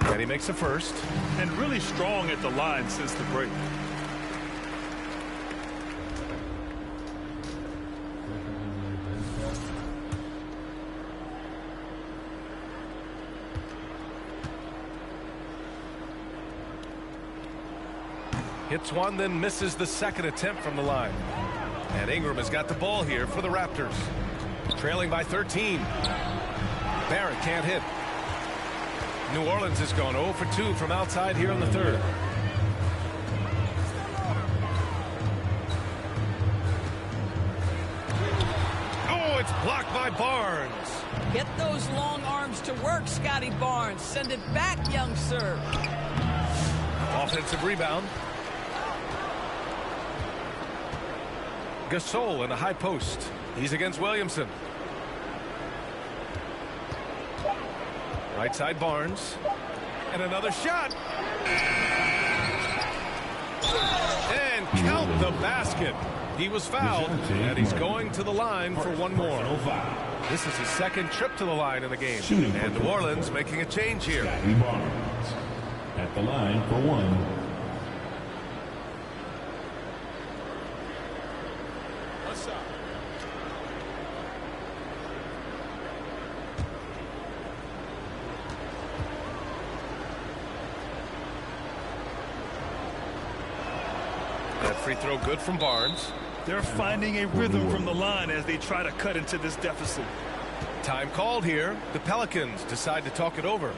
And he makes the first. And really strong at the line since the break. Hits one, then misses the 2nd attempt from the line. And Ingram has got the ball here for the Raptors. Trailing by 13. Barrett can't hit. New Orleans has gone 0 for 2 from outside here in the 3rd. Oh, it's blocked by Barnes. Get those long arms to work, Scotty Barnes. Send it back, young sir. Offensive rebound. Gasol in a high post. He's against Williamson. Right side Barnes. And another shot. And count the basket. He was fouled, and he's going to the line for one more. This is his 2nd trip to the line in the game. And New Orleans making a change here. Barnes at the line for 1. Free throw good from Barnes. They're finding a rhythm from the line as they try to cut into this deficit. Time called here. The Pelicans decide to talk it over.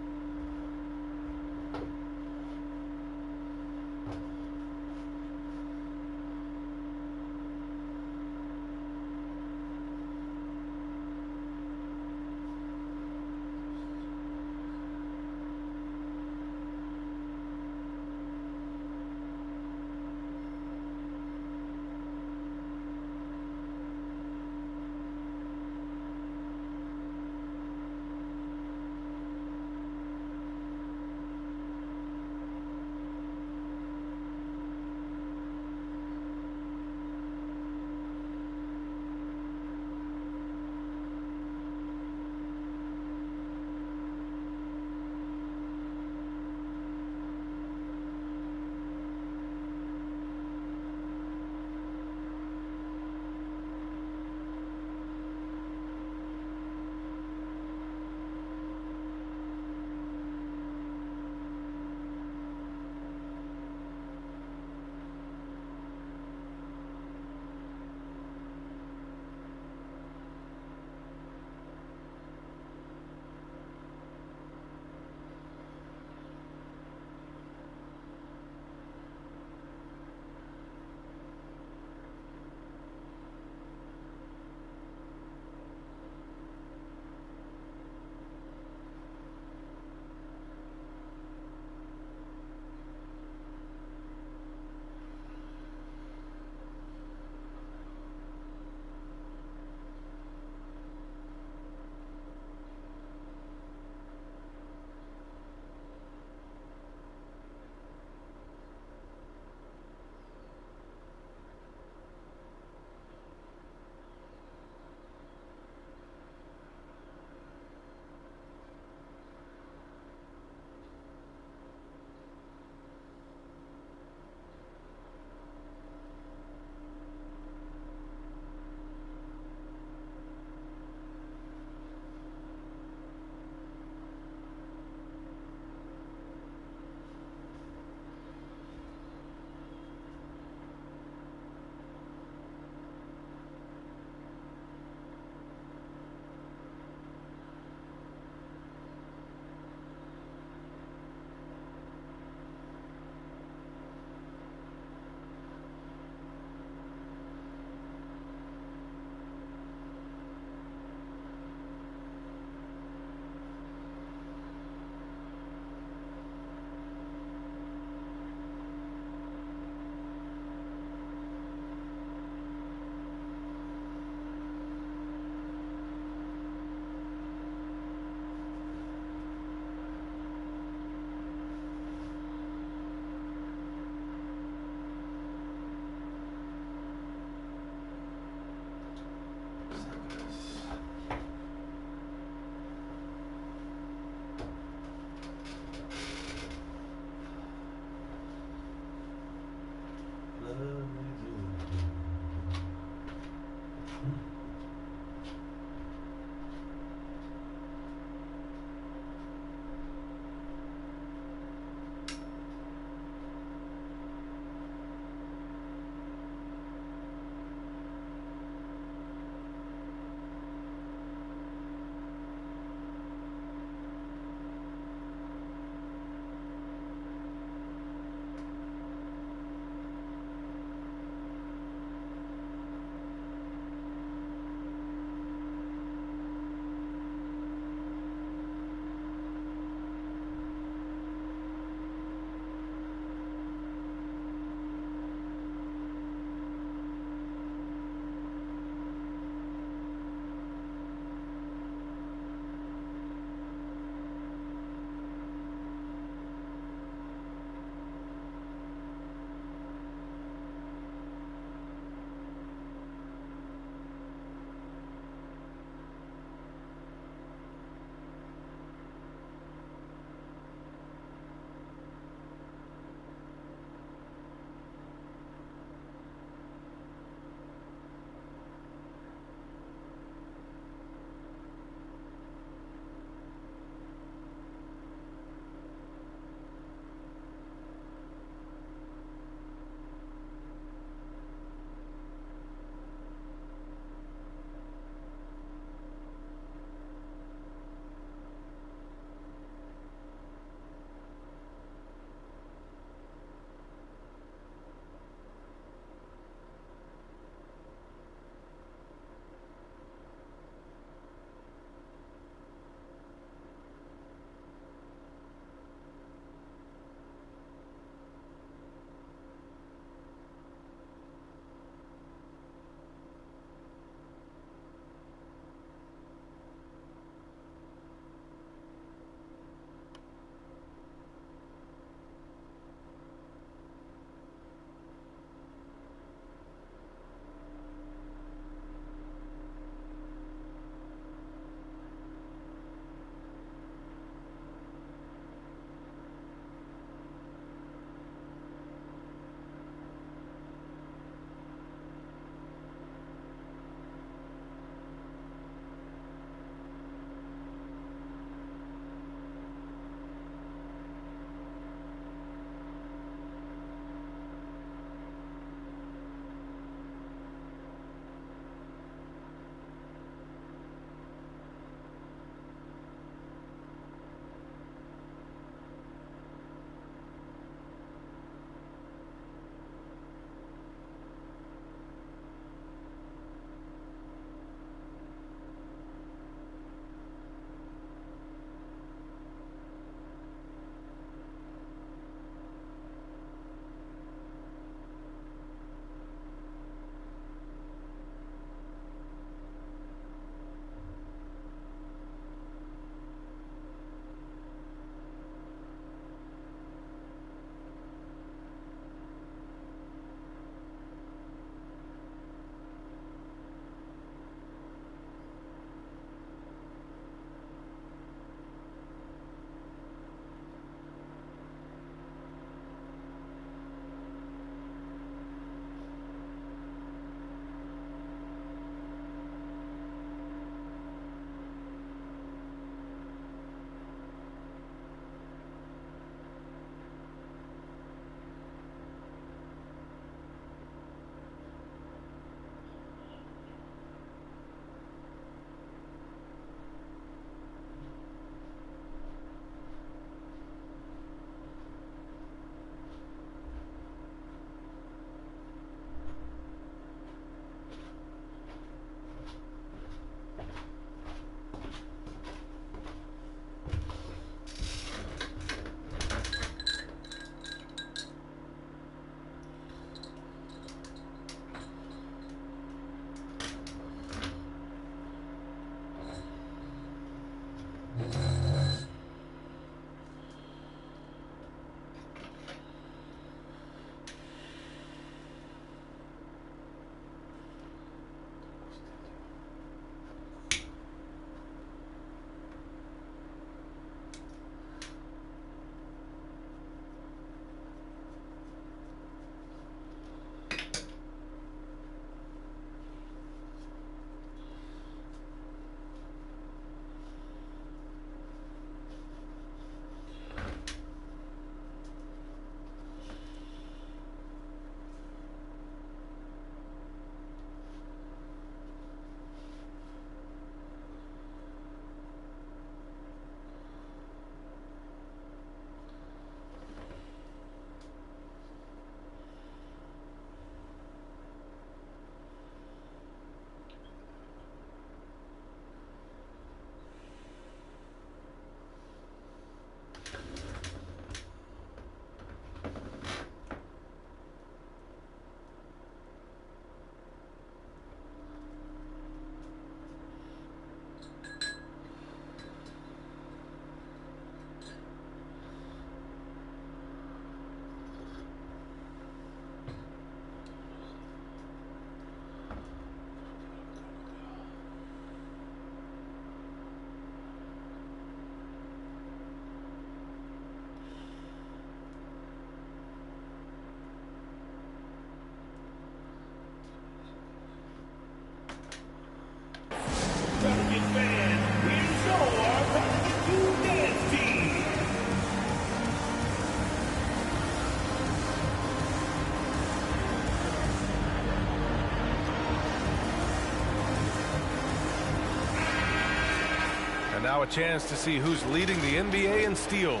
now a chance to see who's leading the NBA in steals.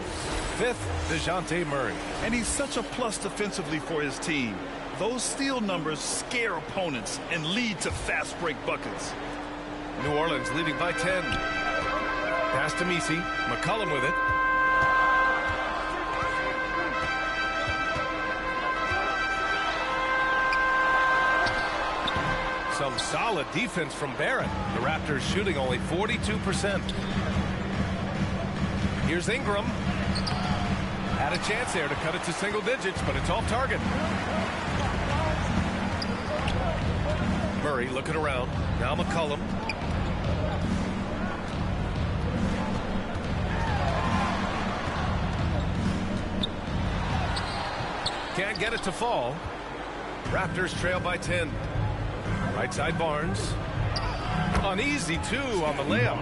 5th, DeJounte Murray. And he's such a plus defensively for his team. Those steal numbers scare opponents and lead to fast break buckets. New Orleans leading by 10. Pass to Messi. McCollum with it. Some solid defense from Barrett. The Raptors shooting only 42%. Here's Ingram. Had a chance there to cut it to single digits, but it's off target. Murray looking around. Now McCollum. Can't get it to fall. Raptors trail by 10. Right side Barnes. Uneasy, too, on the layup.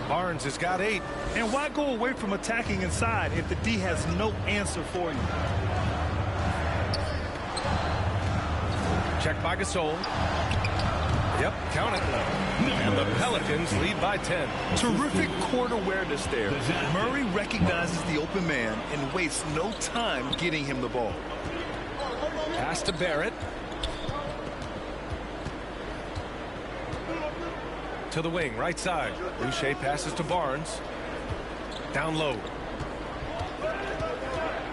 Barnes has got 8. And why go away from attacking inside if the D has no answer for you? Check by Gasol. Yep, count it. And the Pelicans lead by 10. Terrific court awareness there. Murray recognizes the open man and wastes no time getting him the ball. Pass to Barrett. To the wing, right side. Boucher passes to Barnes. Down low.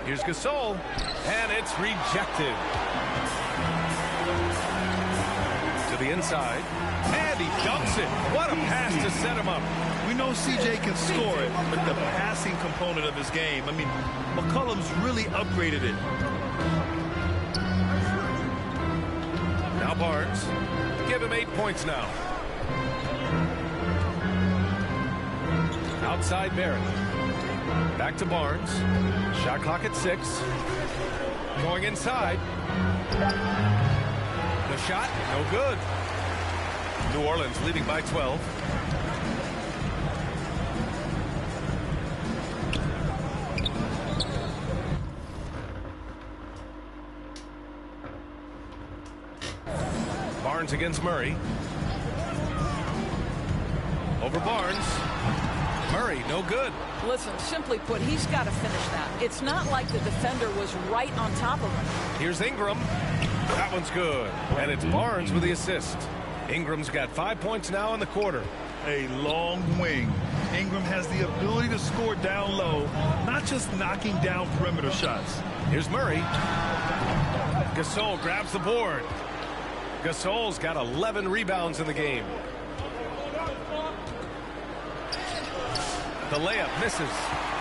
Here's Gasol. And it's rejected. To the inside. And he dunks it. What a pass to set him up. We know CJ can score it, but the passing component of his game, I mean, McCollum's really upgraded it. Now Barnes. Give him 8 points now. Outside Barrett. Back to Barnes. Shot clock at 6. Going inside. The shot, no good. New Orleans leading by 12. Barnes against Murray. Over Barnes. Murray, no good. Listen, simply put, he's got to finish that. It's not like the defender was right on top of him. Here's Ingram. That one's good. And it's Barnes with the assist. Ingram's got 5 points now in the quarter. A long wing. Ingram has the ability to score down low, not just knocking down perimeter shots. Here's Murray. Gasol grabs the board. Gasol's got 11 rebounds in the game. The layup misses.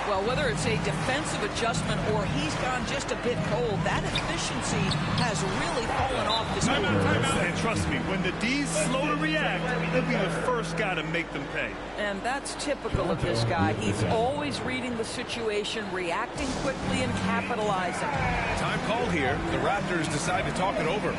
Well, whether it's a defensive adjustment or he's gone just a bit cold, that efficiency has really fallen off this quarter. And trust me, when the D's slow to react, he'll be the first guy to make them pay. And that's typical of this guy. He's always reading the situation, reacting quickly, and capitalizing. Time called here. The Raptors decide to talk it over.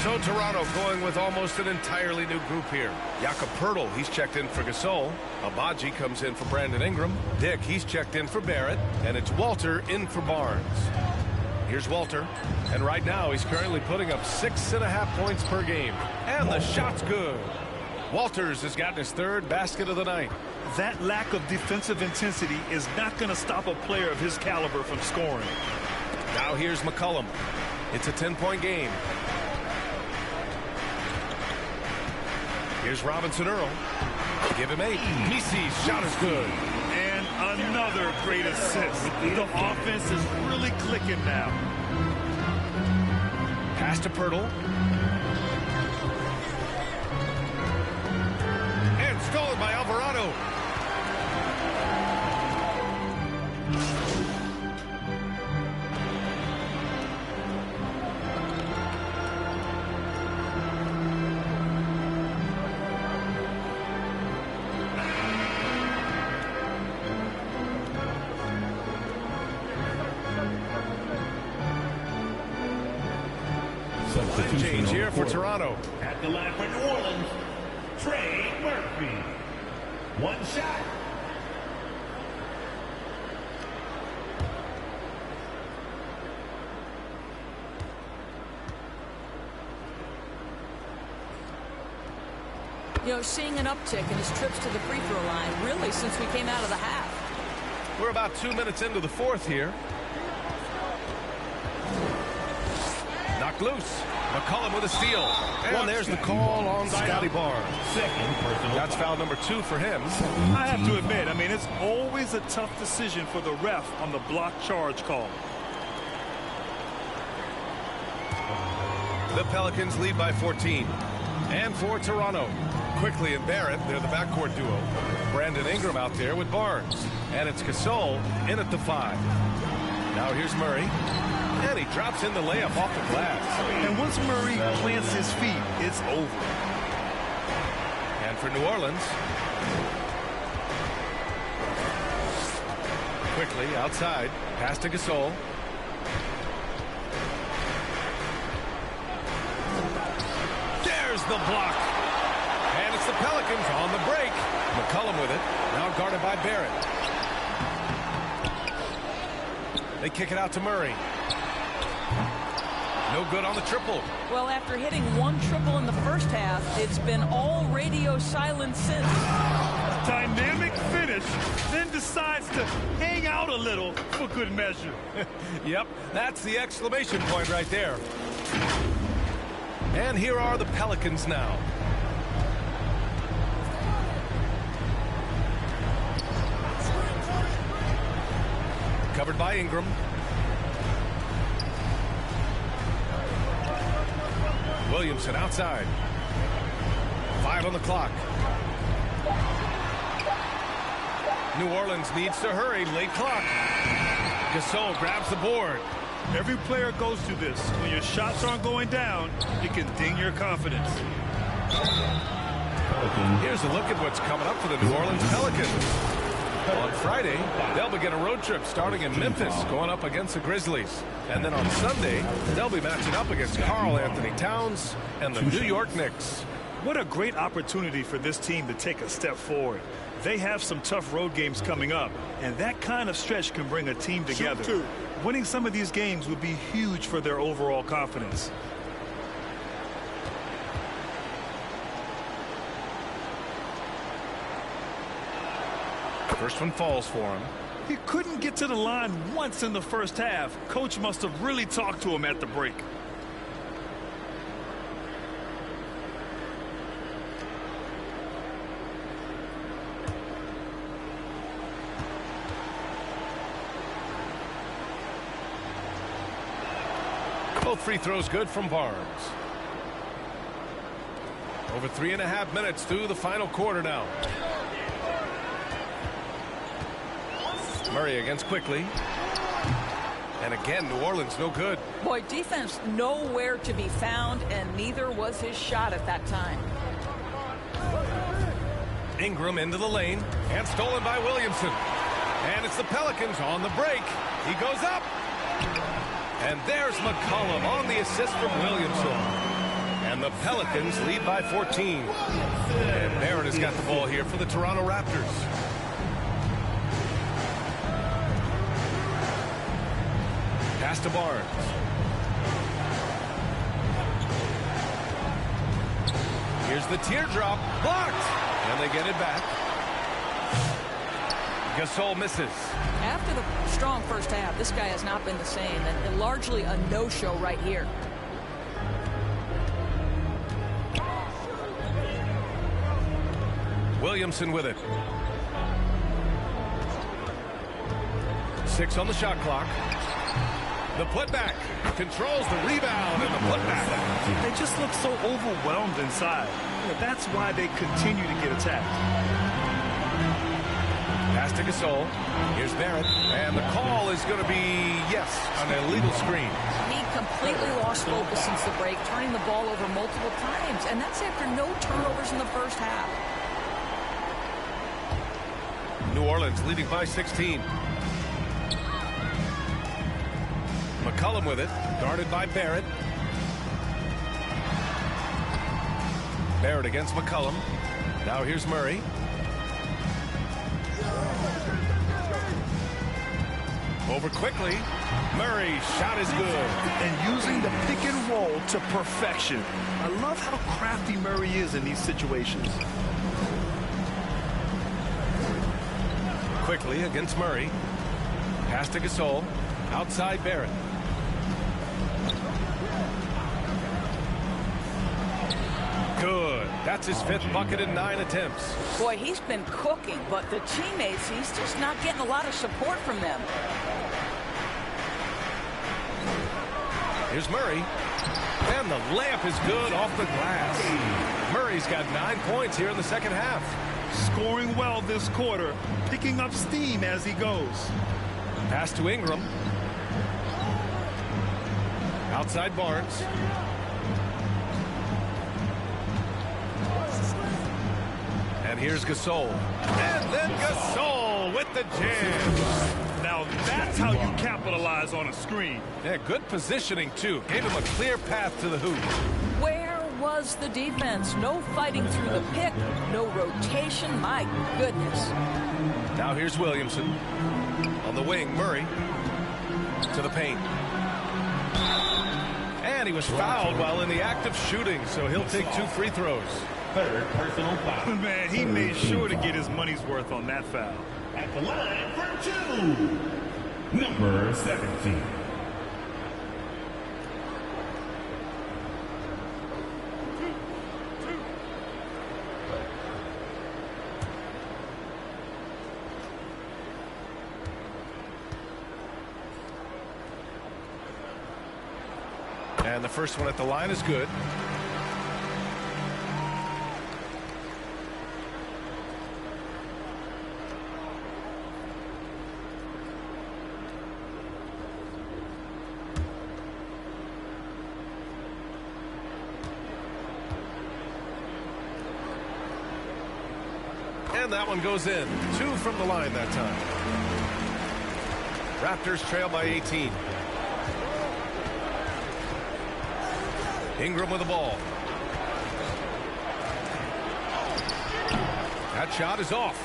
So Toronto going with almost an entirely new group here. Jakob Poeltl, he's checked in for Gasol. Abaji comes in for Brandon Ingram. Dick, he's checked in for Barrett. And it's Walter in for Barnes. Here's Walter. And right now he's currently putting up 6.5 points per game. And the shot's good. Walters has gotten his 3rd basket of the night. That lack of defensive intensity is not going to stop a player of his caliber from scoring. Now here's McCollum. It's a 10-point game. Here's Robinson Earl. Give him 8. Messi's shot is good. And another great assist. The offense is really clicking now. Pass to Poeltl. And stolen by Alvarado. substitution Change on here the for court. Toronto. At the line for New Orleans, Trey Murphy. One shot. You know, seeing an uptick in his trips to the free throw line, really, since we came out of the half. We're about 2 minutes into the fourth here. Knocked loose. McCollum with a steal. And there's the call on Scotty Barnes. Second personal That's foul number 2 for him. I have to admit, I mean, it's always a tough decision for the ref on the block charge call. The Pelicans lead by 14. And for Toronto, Quickly and Barrett, they're the backcourt duo. Brandon Ingram out there with Barnes. And it's Gasol in at the 5. Now here's Murray. And he drops in the layup off the glass. And once Murray plants his feet, it's over. And for New Orleans, Quickly outside, pass to Gasol. There's the block. And it's the Pelicans on the break. McCollum with it, now guarded by Barrett. They kick it out to Murray. No good on the triple. Well, after hitting one triple in the first half, it's been all radio silence since. Dynamic finish, then decides to hang out a little for good measure. Yep, that's the exclamation point right there. And here are the Pelicans now. Covered by Ingram. Williamson outside. 5 on the clock. New Orleans needs to hurry. Late clock. Gasol grabs the board. Every player goes through this. When your shots aren't going down, it can ding your confidence. Here's a look at what's coming up for the New Orleans Pelicans. On Friday, they'll begin a road trip starting in Memphis, going up against the Grizzlies. And then on Sunday, they'll be matching up against Karl Anthony Towns and the New York Knicks. What a great opportunity for this team to take a step forward. They have some tough road games coming up, and that kind of stretch can bring a team together. Winning some of these games would be huge for their overall confidence. First one falls for him. He couldn't get to the line once in the first half. Coach must have really talked to him at the break. Both free throws good from Barnes. Over 3.5 minutes through the final quarter now. Murray against Quickly. And again, New Orleans no good. Boy, defense nowhere to be found, and neither was his shot at that time. Ingram into the lane, and stolen by Williamson. And it's the Pelicans on the break. He goes up. And there's McCollum on the assist from Williamson. And the Pelicans lead by 14. And Barrett has got the ball here for the Toronto Raptors. Pass to Barnes. Here's the teardrop. Blocked. And they get it back. Gasol misses. After the strong first half, this guy has not been the same, and largely a no-show right here. Williamson with it. 6 on the shot clock. The putback controls the rebound and the putback. They just look so overwhelmed inside. That's why they continue to get attacked. Pass to Gasol. Here's Barrett. And the call is going to be, yes, an illegal screen. He completely lost focus since the break, turning the ball over multiple times. And that's after no turnovers in the first half. New Orleans leading by 16. McCollum with it. Guarded by Barrett. Barrett against McCullum. Now here's Murray. Over quickly. Murray's shot is good. And using the pick and roll to perfection. I love how crafty Murray is in these situations. Quickly against Murray. Pass to Gasol. Outside Barrett. Good. That's his 5th bucket in 9 attempts. Boy, he's been cooking, but the teammates, he's just not getting a lot of support from them. Here's Murray. And the layup is good off the glass. Murray's got 9 points here in the second half. Scoring well this quarter, picking up steam as he goes. Pass to Ingram. Outside Barnes. And here's Gasol. And then Gasol with the jam. Now that's how you capitalize on a screen. Yeah, good positioning, too. Gave him a clear path to the hoop. Where was the defense? No fighting through the pick, no rotation. My goodness. Now here's Williamson. On the wing, Murray. To the paint. And he was fouled while in the act of shooting, so he'll take 2 free throws. 3rd personal foul. Man, he made sure to get his money's worth on that foul. At the line for 2, number 17. And the first one at the line is good. And that one goes in. 2 from the line that time. Raptors trail by 18. Ingram with the ball. That shot is off.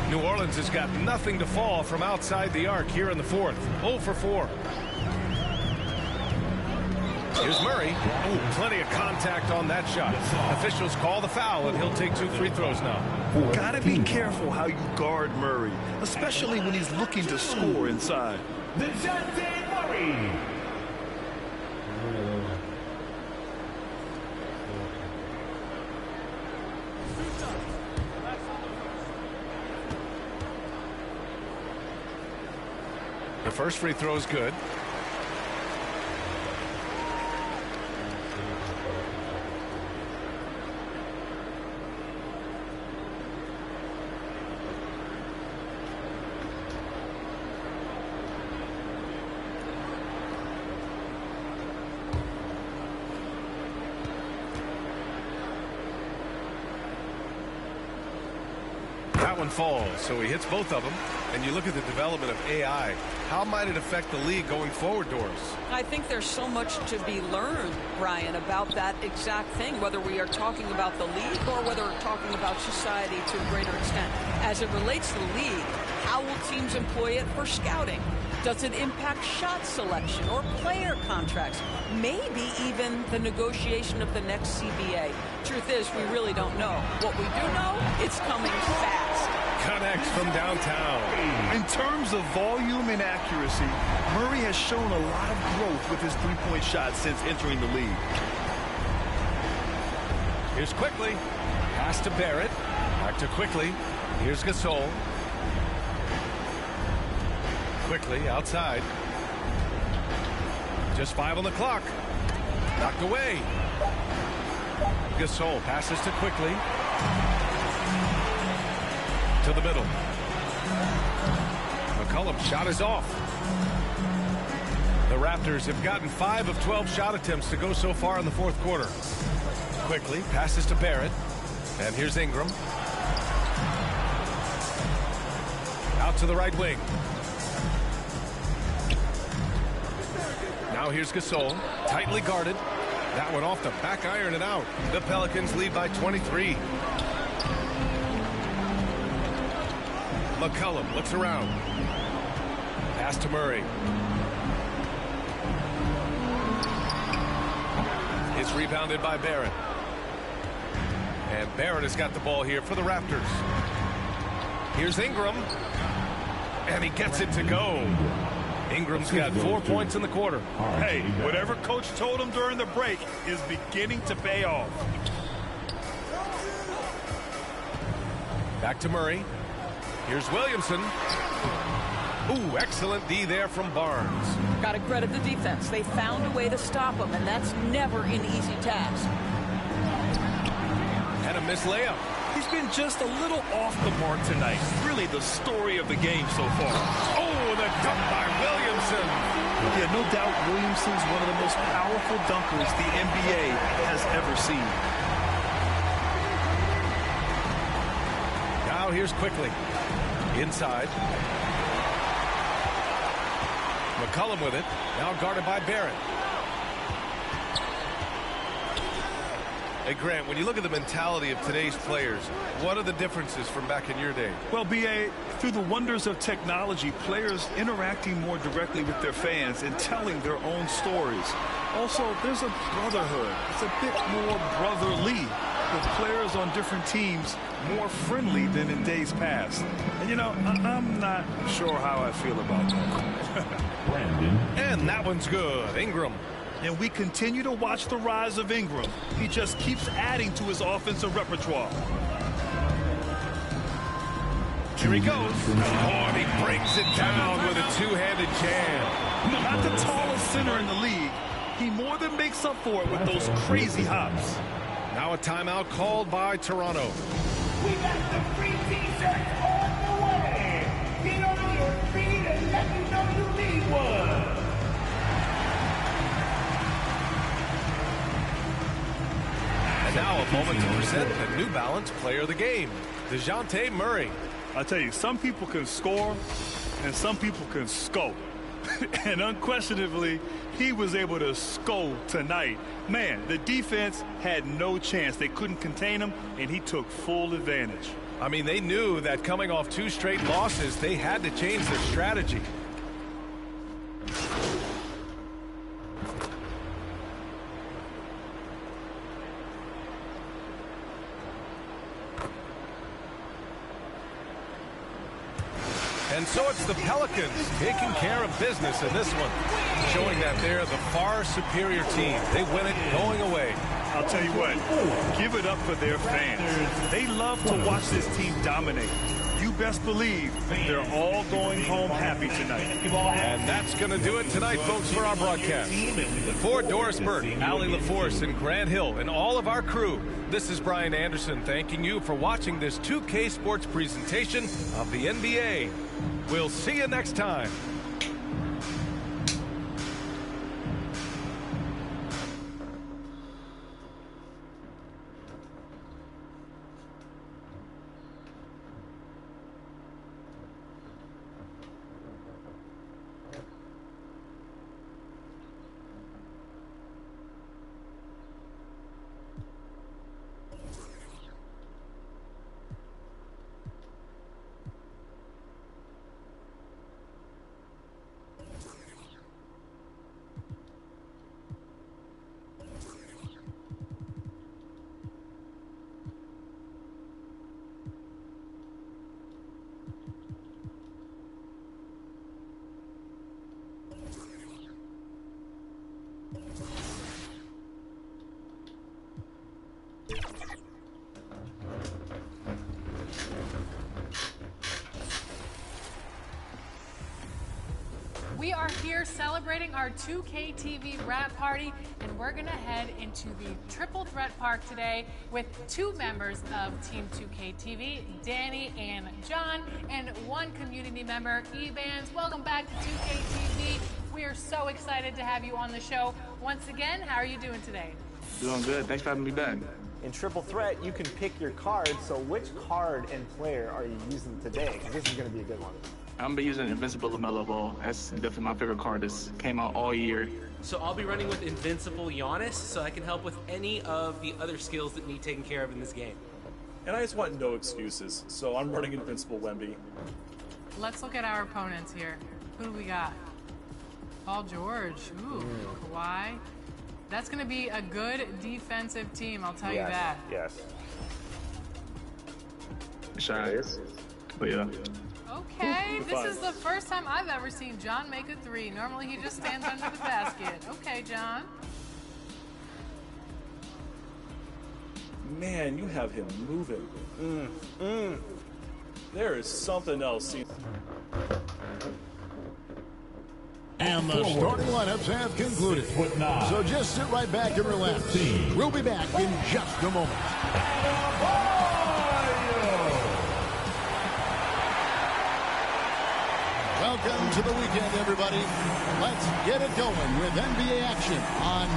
New Orleans has got nothing to fall from outside the arc here in the 4th. 0 for 4. Here's Murray. Oh, plenty of contact on that shot. Officials call the foul, and he'll take 2 free throws now. Gotta be careful how you guard Murray, especially when he's looking to score inside. Murray. The first free throw is good. That one falls, so he hits both of them. And you look at the development of AI. How might it affect the league going forward, Doris? I think there's so much to be learned, Brian, about that exact thing, whether we are talking about the league or whether we're talking about society to a greater extent. As it relates to the league, how will teams employ it for scouting? Does it impact shot selection or player contracts? Maybe even the negotiation of the next CBA. Truth is, we really don't know. What we do know, it's coming fast. Connects from downtown. In terms of volume and accuracy, Murray has shown a lot of growth with his three-point shot since entering the league. Here's Quickly. Pass to Barrett. Back to Quickly. Here's Gasol. Quickly outside. Just 5 on the clock. Knocked away. Gasol passes to Quickly. To the middle. McCullum's shot is off. The Raptors have gotten 5 of 12 shot attempts to go so far in the 4th quarter. Quickly passes to Barrett. And here's Ingram. Out to the right wing. Now here's Gasol. Tightly guarded. That one off the back iron and out. The Pelicans lead by 23. McCollum looks around. Pass to Murray. It's rebounded by Barrett. And Barrett has got the ball here for the Raptors. Here's Ingram. And he gets it to go. Ingram's got 4 points in the quarter. Hey, whatever coach told him during the break is beginning to pay off. Back to Murray. Here's Williamson. Ooh, excellent D there from Barnes. Got to credit the defense. They found a way to stop him, and that's never an easy task. And a missed layup. He's been just a little off the mark tonight. Really the story of the game so far. Oh, the dunk by Williamson. Yeah, no doubt Williamson's one of the most powerful dunkers the NBA has ever seen. Now here's Quickly. Inside. McCollum with it. Now guarded by Barrett. Hey, Grant, when you look at the mentality of today's players, what are the differences from back in your day? Well, B.A., through the wonders of technology, players interacting more directly with their fans and telling their own stories. Also, there's a brotherhood. It's a bit more brotherly, with players on different teams more friendly than in days past. And, you know, I'm not sure how I feel about that. Brandon. And that one's good. Ingram. And we continue to watch the rise of Ingram. He just keeps adding to his offensive repertoire. Here he goes. Oh, and he brings it down with a two-handed jam. Not the tallest center in the league. He more than makes up for it with those crazy hops. Now a timeout called by Toronto. We got the free t-shirts on the way. Get on your feet and let me know you need one. And now a moment to present the New Balance Player of the Game, DeJounte Murray. I tell you, some people can score and some people can score. And unquestionably, he was able to score tonight. Man, the defense had no chance. They couldn't contain him, and he took full advantage. I mean, they knew that coming off 2 straight losses, they had to change their strategy. And so it's the Pelicans taking care of business in this one, showing that they're the far superior team. They win it going away. I'll tell you what, give it up for their fans. They love to watch this team dominate. You best believe they're all going home happy tonight. And that's going to do it tonight, folks, for our broadcast. For Doris Burke, Allie LaForce, and Grant Hill, and all of our crew, this is Brian Anderson thanking you for watching this 2K Sports presentation of the NBA. We'll see you next time. We are here celebrating our 2K TV wrap party, and we're gonna head into the Triple Threat Park today with 2 members of Team 2K TV, Danny and John, and 1 community member, Evans. Welcome back to 2K TV. We are so excited to have you on the show. Once again, how are you doing today? Doing good. Thanks for having me back. In Triple Threat, you can pick your card. So which card and player are you using today? Because this is going to be a good one. I'm gonna be using Invincible LaMelo Ball. That's definitely my favorite card. This came out all year. So I'll be running with Invincible Giannis, so I can help with any of the other skills that need taken care of in this game. And I just want no excuses, so I'm running Invincible Wemby. Let's look at our opponents here. Who do we got? Paul George. Ooh, Kawhi. That's going to be a good defensive team, I'll tell you that. Yes. Yes. Oh, yeah. Okay, this is the first time I've ever seen John make a three. Normally he just stands under the basket. Okay, John. Man, you have him moving. There is something else. And the starting lineups have concluded. So just sit right back and relax. We'll be back in just a moment. Welcome to the weekend, everybody. Let's get it going with NBA action on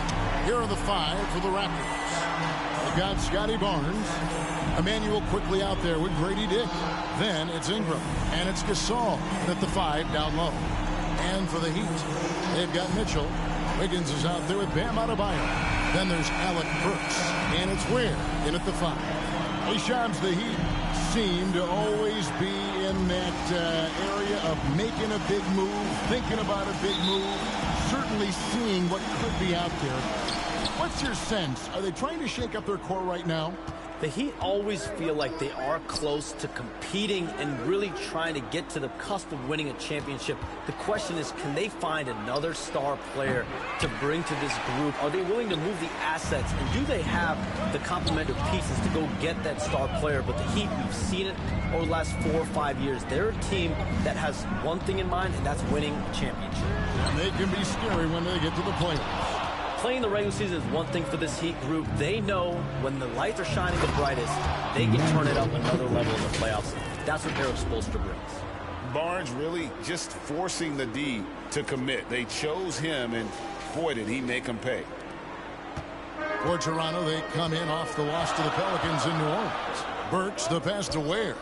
here are the five for the Raptors. They've got Scotty Barnes. Emmanuel quickly out there with Grady Dick. Then it's Ingram. And it's Gasol at the five down low. And for the Heat, they've got Mitchell. Wiggins is out there with Bam Adebayo. Then there's Alec Burks. And it's Ware in at the five. Hey, Shams, the Heat seem to always be in that area of making a big move, thinking about a big move, certainly seeing what could be out there. What's your sense? Are they trying to shake up their core right now? The Heat always feel like they are close to competing and really trying to get to the cusp of winning a championship. The question is, can they find another star player to bring to this group? Are they willing to move the assets? And do they have the complementary pieces to go get that star player? But the Heat, we've seen it over the last 4 or 5 years. They're a team that has one thing in mind, and that's winning a championship. And they can be scary when they get to the playoffs. Playing the regular season is one thing for this Heat group. They know when the lights are shining the brightest, they can turn it up another level in the playoffs. That's what Eric Spoelstra brings. Barnes really just forcing the D to commit. They chose him, and boy, did he make them pay. For Toronto, they come in off the loss to the Pelicans in New Orleans. Burks, the pass to Ware.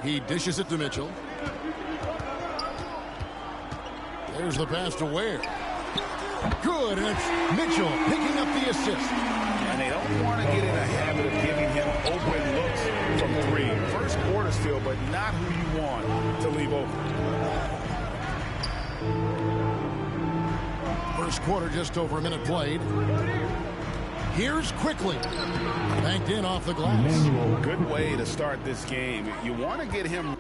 He dishes it to Mitchell. There's the pass to Ware. Good, and it's Mitchell picking up the assist. And they don't want to get in a habit of giving him open looks from three. First quarter still, but not who you want to leave open. First quarter, just over a minute played. Here's quickly. Banked in off the glass. Good way to start this game. You want to get him...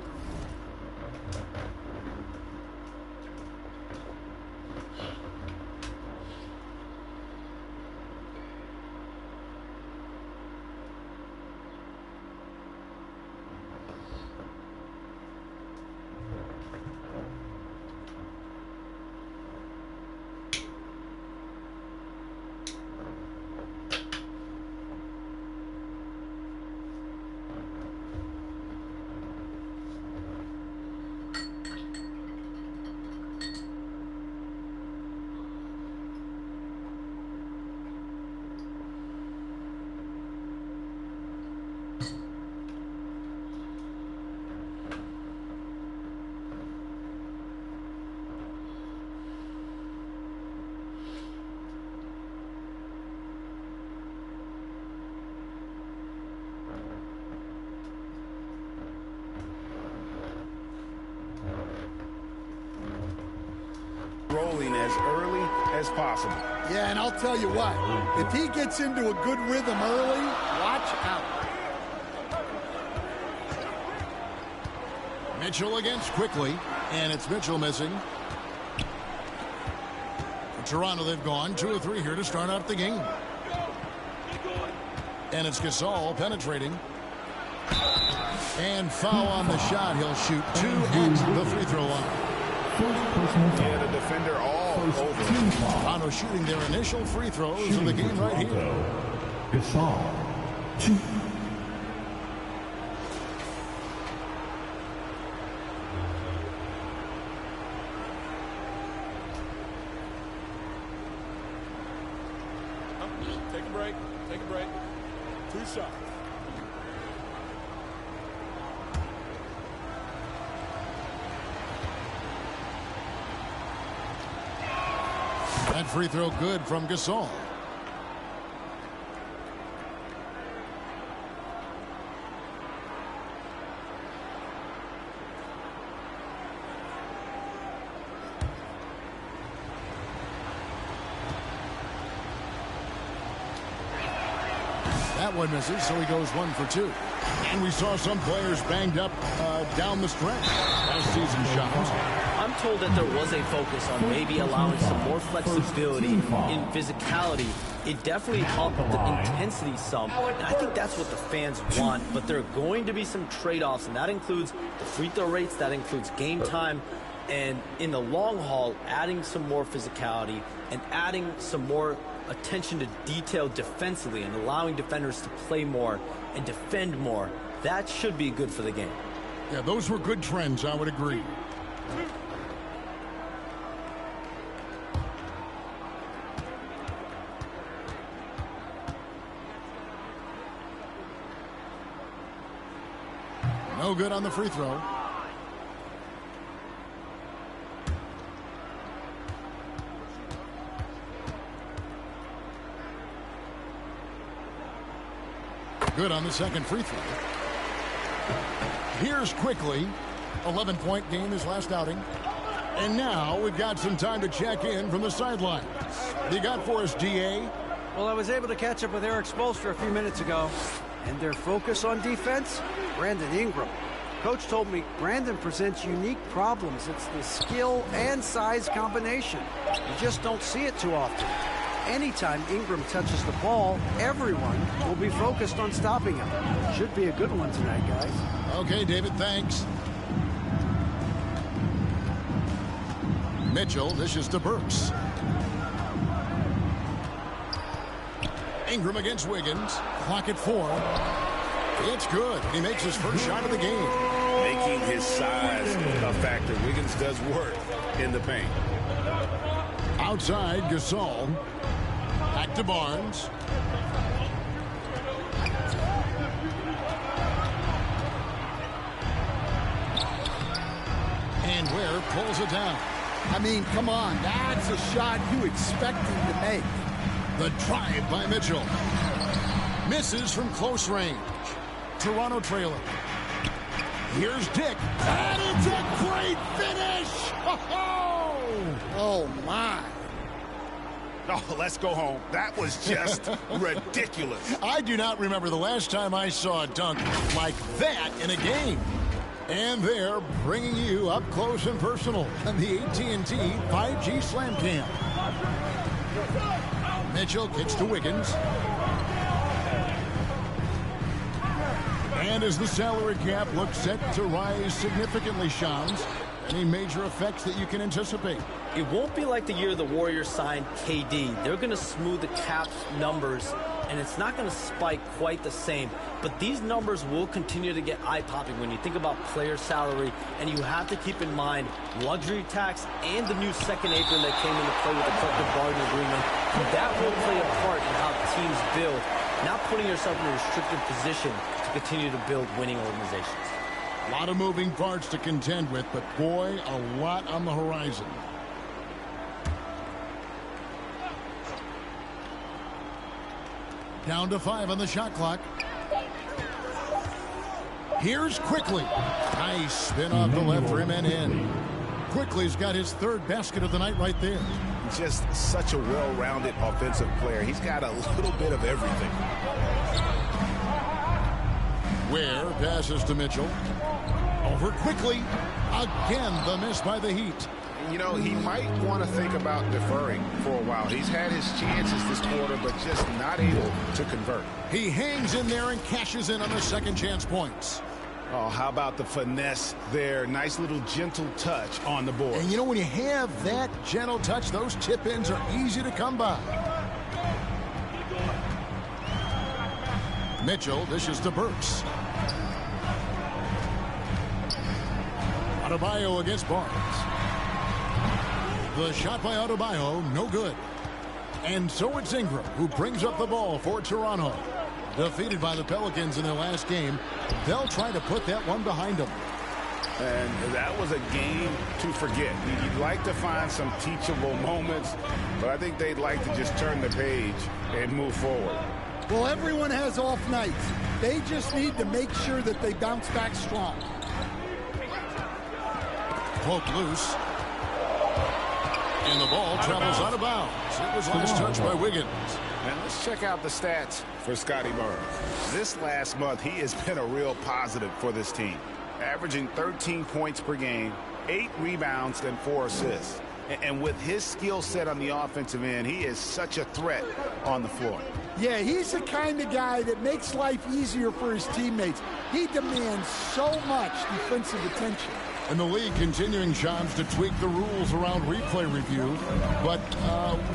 rolling as early as possible. Yeah, and I'll tell you what, if he gets into a good rhythm early, watch out. Mitchell against quickly, and it's Mitchell missing. For Toronto, they've gone 2 or 3 here to start out the game. And it's Gasol penetrating. And foul on the shot. He'll shoot 2 at the free throw line. Yeah, the defender all over. Toronto shooting their initial free throws of the game right here. Gasol, 2. Take a break. Take a break. 2 shots. That free throw good from Gasol. That one misses, so he goes 1 for 2. And we saw some players banged up down the stretch last season, shots. I'm told that there was a focus on maybe allowing some more flexibility in physicality. It definitely upped the intensity some, and I think that's what the fans want. But there are going to be some trade-offs, and that includes the free throw rates, that includes game time, and in the long haul, adding some more physicality and adding some more attention to detail defensively and allowing defenders to play more and defend more. That should be good for the game. Yeah, those were good trends, I would agree. No good on the free throw. Good on the second free throw. Here's quickly. 11-point game his last outing. And now we've got some time to check in from the sidelines. What do you got for us, DA? Well, I was able to catch up with Eric Spoelstra a few minutes ago. And their focus on defense, Brandon Ingram. Coach told me Brandon presents unique problems. It's the skill and size combination. You just don't see it too often. Anytime Ingram touches the ball, everyone will be focused on stopping him. Should be a good one tonight, guys. Okay, David, thanks. Mitchell dishes to Burks. Ingram against Wiggins. Clock at 4. It's good. He makes his first shot of the game. Making his size a factor. Wiggins does work in the paint. Outside, Gasol. Back to Barnes. And Ware pulls it down. I mean, come on. That's a shot you expect him to make. The drive by Mitchell. Misses from close range. Toronto trailing. Here's Dick. And it's a great finish! Oh, my. Oh, let's go home. That was just ridiculous. I do not remember the last time I saw a dunk like that in a game. And they're bringing you up close and personal on the AT&T 5G Slam Cam. Mitchell kicks to Wiggins. And as the salary cap looks set to rise significantly, Shams, any major effects that you can anticipate? It won't be like the year the Warriors signed KD. They're going to smooth the cap numbers, and it's not going to spike quite the same. But these numbers will continue to get eye-popping when you think about player salary, and you have to keep in mind luxury tax and the new second apron that came into play with the collective bargaining agreement. That will play a part in how teams build, not putting yourself in a restricted position to continue to build winning organizations. A lot of moving parts to contend with, but boy, a lot on the horizon. Down to 5 on the shot clock. Here's Quickly. Nice spin off the left rim and in. Quickly's got his third basket of the night right there. Just such a well-rounded offensive player. He's got a little bit of everything. Ware passes to Mitchell. Over Quickly. Again, the miss by the Heat. You know, he might want to think about deferring for a while. He's had his chances this quarter, but just not able to convert. He hangs in there and cashes in on the second chance points. Oh, how about the finesse there? Nice little gentle touch on the board. And you know, when you have that gentle touch, those tip-ins are easy to come by. Mitchell dishes to Burks. Adebayo against Barnes. The shot by Adebayo, no good. And so it's Ingram who brings up the ball for Toronto. Defeated by the Pelicans in their last game, they'll try to put that one behind them. And that was a game to forget. You'd like to find some teachable moments, but I think they'd like to just turn the page and move forward. Well, everyone has off nights. They just need to make sure that they bounce back strong. Poked loose. And the ball travels out of bounds. It was last touched by Wiggins. And let's check out the stats for Scotty Barnes. This last month, he has been a real positive for this team, averaging 13 points per game, 8 rebounds, and 4 assists. And with his skill set on the offensive end, he is such a threat on the floor. Yeah, he's the kind of guy that makes life easier for his teammates. He demands so much defensive attention. And the league continuing jobs to tweak the rules around replay review. But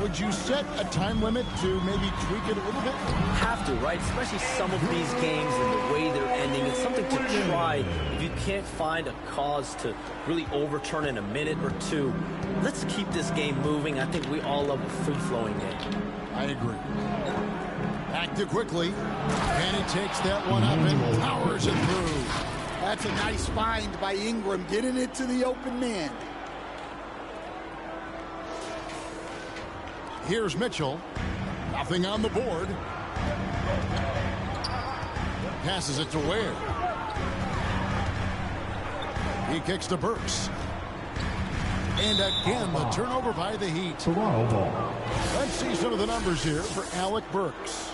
would you set a time limit to maybe tweak it a little bit? Have to, right? Especially some of these games and the way they're ending. It's something to try. If you can't find a cause to really overturn in a minute or two, let's keep this game moving. I think we all love a free-flowing game. I agree. Active quickly. And he takes that one up and powers it through. That's a nice find by Ingram, getting it to the open man. Here's Mitchell. Nothing on the board. Passes it to Ware. He kicks to Burks. And again, the turnover by the Heat. Toronto ball. Let's see some of the numbers here for Alec Burks.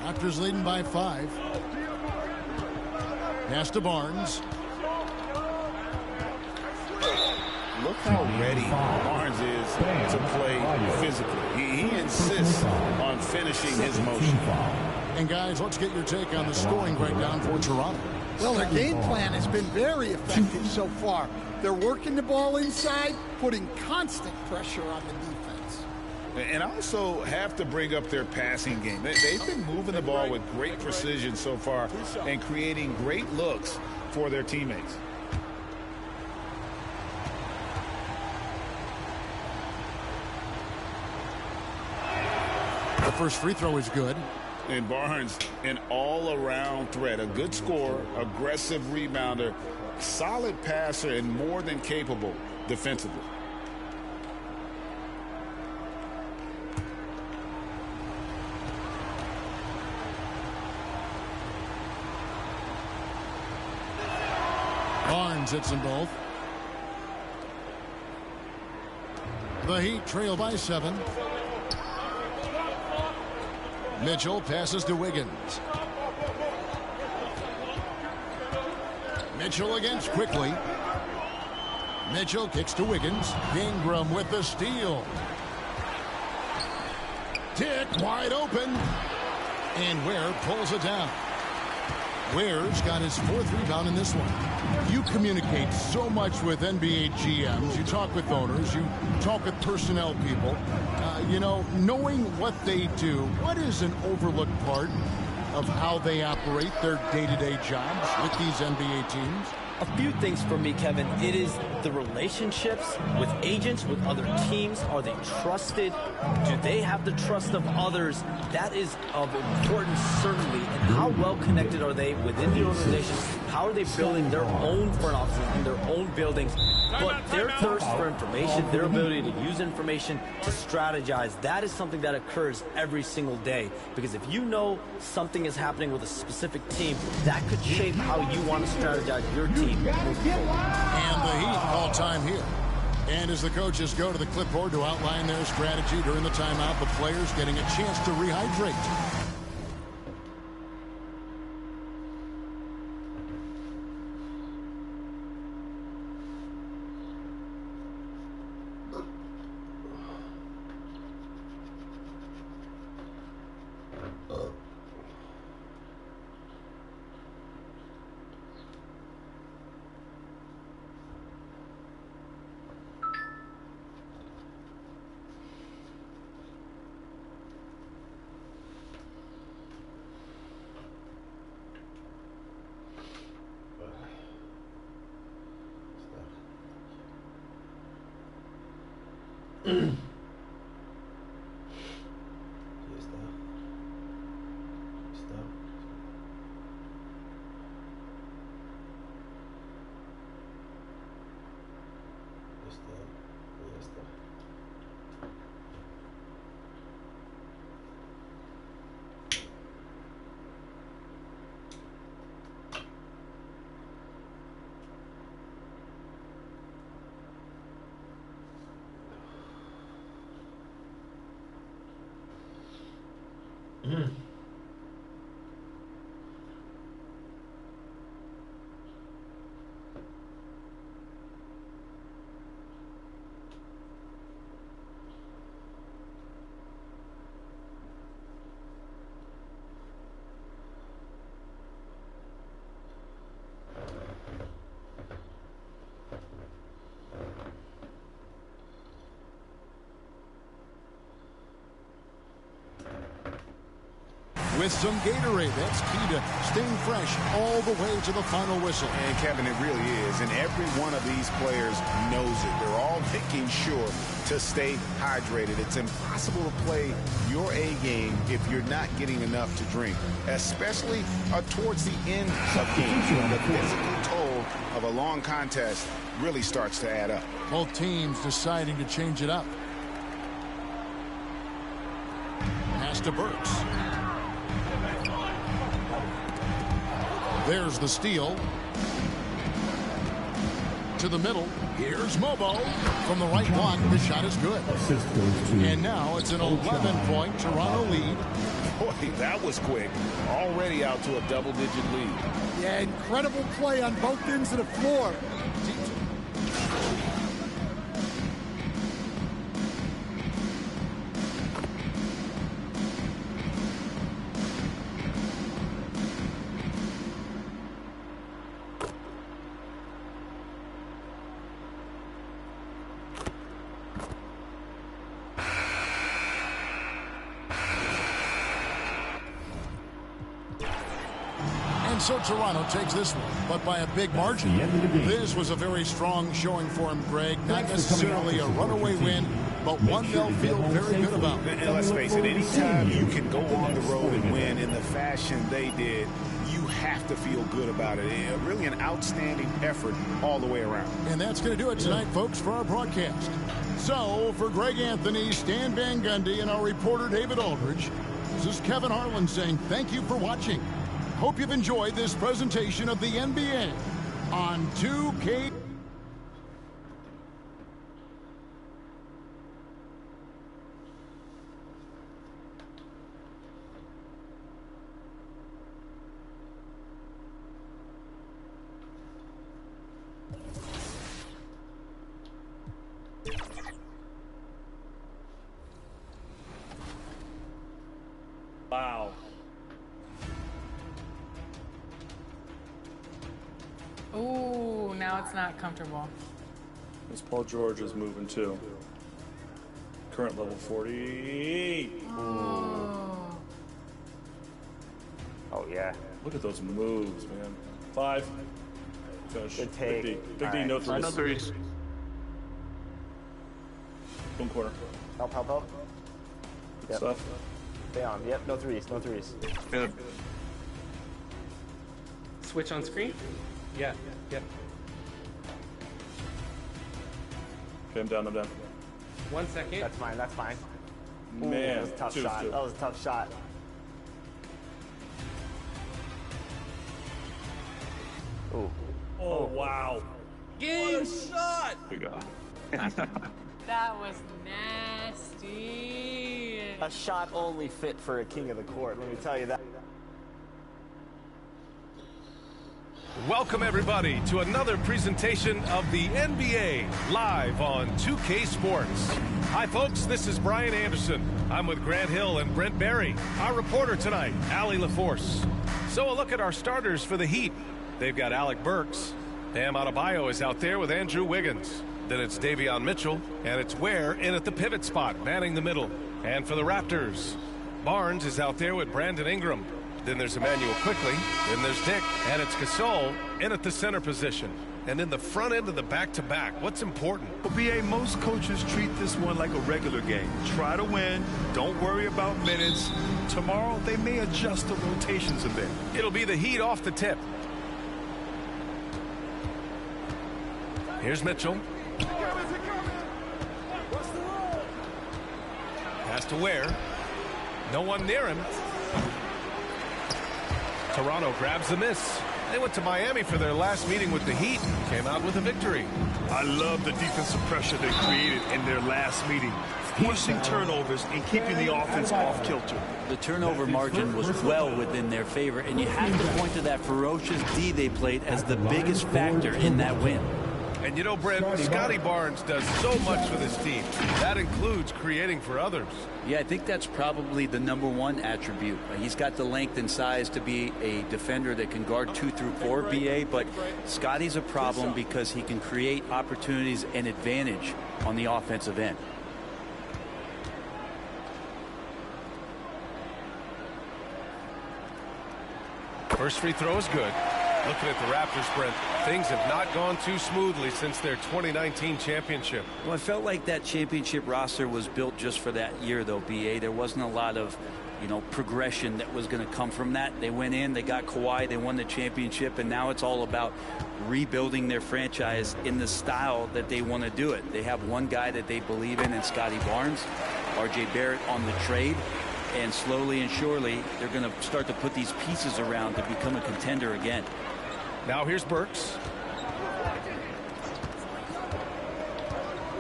Raptors leading by 5. Pass to Barnes. Look how ready Barnes is to play physically. He insists on finishing his motion. And guys, let's get your take on the scoring breakdown for Toronto. Well, their game plan has been very effective so far. They're working the ball inside, putting constant pressure on the defense. And I also have to bring up their passing game. They've been moving the ball with great precision so far and creating great looks for their teammates. The first free throw is good. And Barnes, an all-around threat, a good scorer, aggressive rebounder, solid passer, and more than capable defensively. Barnes hits them both. The Heat trail by 7. Mitchell passes to Wiggins. Mitchell against quickly. Mitchell kicks to Wiggins. Ingram with the steal. Dick wide open. And Ware pulls it down. Ware's got his 4th rebound in this one. You communicate so much with NBA GMs. You talk with owners. You talk with personnel people. You know, knowing what they do, what is an overlooked part of how they operate their day-to-day jobs with these NBA teams? A few things for me, Kevin. It is the relationships with agents, with other teams. Are they trusted? Do they have the trust of others? That is of importance, certainly. And how well connected are they within the organization? How are they building their own front offices in their own buildings? But their thirst for information, their ability to use information to strategize, that is something that occurs every single day. Because if you know something is happening with a specific team, that could shape how you want to strategize your team. And the Heat call time here. And as the coaches go to the clipboard to outline their strategy during the timeout, the players getting a chance to rehydrate. with some Gatorade. That's key to staying fresh all the way to the final whistle. And Kevin, it really is. And every one of these players knows it. They're all making sure to stay hydrated. It's impossible to play your A game if you're not getting enough to drink, especially towards the end of games. The physical toll of a long contest really starts to add up. Both teams deciding to change it up. Pass to Burks. There's the steal. To the middle. Here's Mobo. From the right block, the shot is good. And now it's an 11-point Toronto lead. Boy, that was quick. Already out to a double-digit lead. Yeah, incredible play on both ends of the floor. So Toronto takes this one, but by a big margin. This was a very strong showing for him, Greg. Not necessarily a runaway win, but one they'll feel very good about. And let's face it, anytime you can go on the road and win in the fashion they did, you have to feel good about it. Really an outstanding effort all the way around. And that's going to do it tonight, folks, for our broadcast. So, for Greg Anthony, Stan Van Gundy, and our reporter David Aldridge, this is Kevin Harlan saying thank you for watching. Hope you've enjoyed this presentation of the NBA on 2K. Wow. Ooh, now it's not comfortable. This Paul George is moving too. Current level 48. Oh. Oh, yeah. Look at those moves, man. 5. Finish. Good take. Big D. Big D, no threes. No threes. Boom corner. Help, help, help. Good stuff. Stay on. Yep, no threes, no threes. Good. Switch on screen? Yeah, yeah. Okay, I'm down, I'm down. 1 second. That's fine, that's fine. Man, that was a tough shot. That was a tough shot. Ooh. Oh, wow. Game shot! We go. That was nasty. A shot only fit for a king of the court, let me tell you that. Welcome, everybody, to another presentation of the NBA live on 2K Sports. Hi, folks. This is Brian Anderson. I'm with Grant Hill and Brent Barry. Our reporter tonight, Allie LaForce. So a look at our starters for the Heat. They've got Alec Burks. Bam Adebayo is out there with Andrew Wiggins. Then it's Davion Mitchell, and it's Ware in at the pivot spot, manning the middle. And for the Raptors, Barnes is out there with Brandon Ingram. Then there's Emmanuel Quickly, then there's Dick, and it's Gasol in at the center position. And in the front end of the back-to-back, what's important? Well, BA, most coaches treat this one like a regular game. Try to win, don't worry about minutes. Tomorrow, they may adjust the rotations a bit. It'll be the Heat off the tip. Here's Mitchell. Pass to Ware. No one near him. Toronto grabs the miss. They went to Miami for their last meeting with the Heat and came out with a victory. I love the defensive pressure they created in their last meeting, forcing turnovers and keeping the offense off kilter. The turnover margin was well within their favor, and you have to point to that ferocious D they played as the biggest factor in that win. And you know, Brent, Scotty Barnes does so much for this team. That includes creating for others. Yeah, I think that's probably the #1 attribute. He's got the length and size to be a defender that can guard 2 through 4, BA, but Scotty's a problem because he can create opportunities and advantage on the offensive end. First free throw is good. Looking at the Raptors, Brent, things have not gone too smoothly since their 2019 championship. Well, I felt like that championship roster was built just for that year, though, B.A. There wasn't a lot of, progression that was going to come from that. They went in, they got Kawhi, they won the championship, and now it's all about rebuilding their franchise in the style that they want to do it. They have one guy that they believe in Scotty Barnes, R.J. Barrett on the trade, and slowly and surely they're going to start to put these pieces around to become a contender again. Now here's Burks.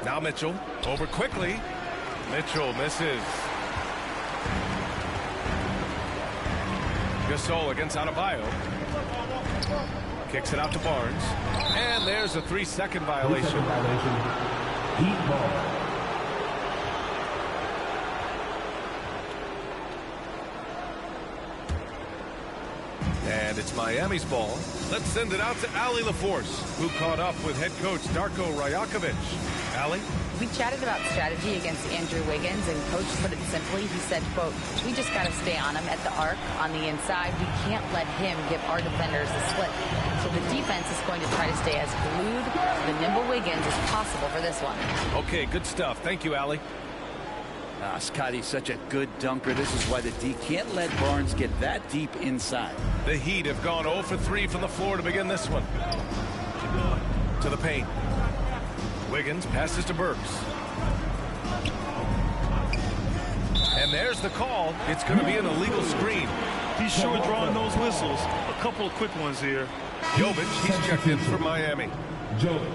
Now Mitchell. Over quickly. Mitchell misses. Gasol against Adebayo. Kicks it out to Barnes. And there's a 3-second violation. Heat ball. And it's Miami's ball. Let's send it out to Allie LaForce, who caught up with head coach Darko Rajakovic. Allie? We chatted about strategy against Andrew Wiggins, and coach put it simply. He said, quote, we just got to stay on him at the arc on the inside. We can't let him give our defenders a slip. So the defense is going to try to stay as glued to the nimble Wiggins as possible for this one. Okay, good stuff. Thank you, Allie. Scotty's such a good dunker. This is why the D can't let Barnes get that deep inside. The Heat have gone 0 for 3 from the floor to begin this one. To the paint. Wiggins passes to Burks. And there's the call. It's going to be an illegal screen. He's sure drawing those whistles. A couple of quick ones here. Jovic, he's checked in for Miami. Jovic.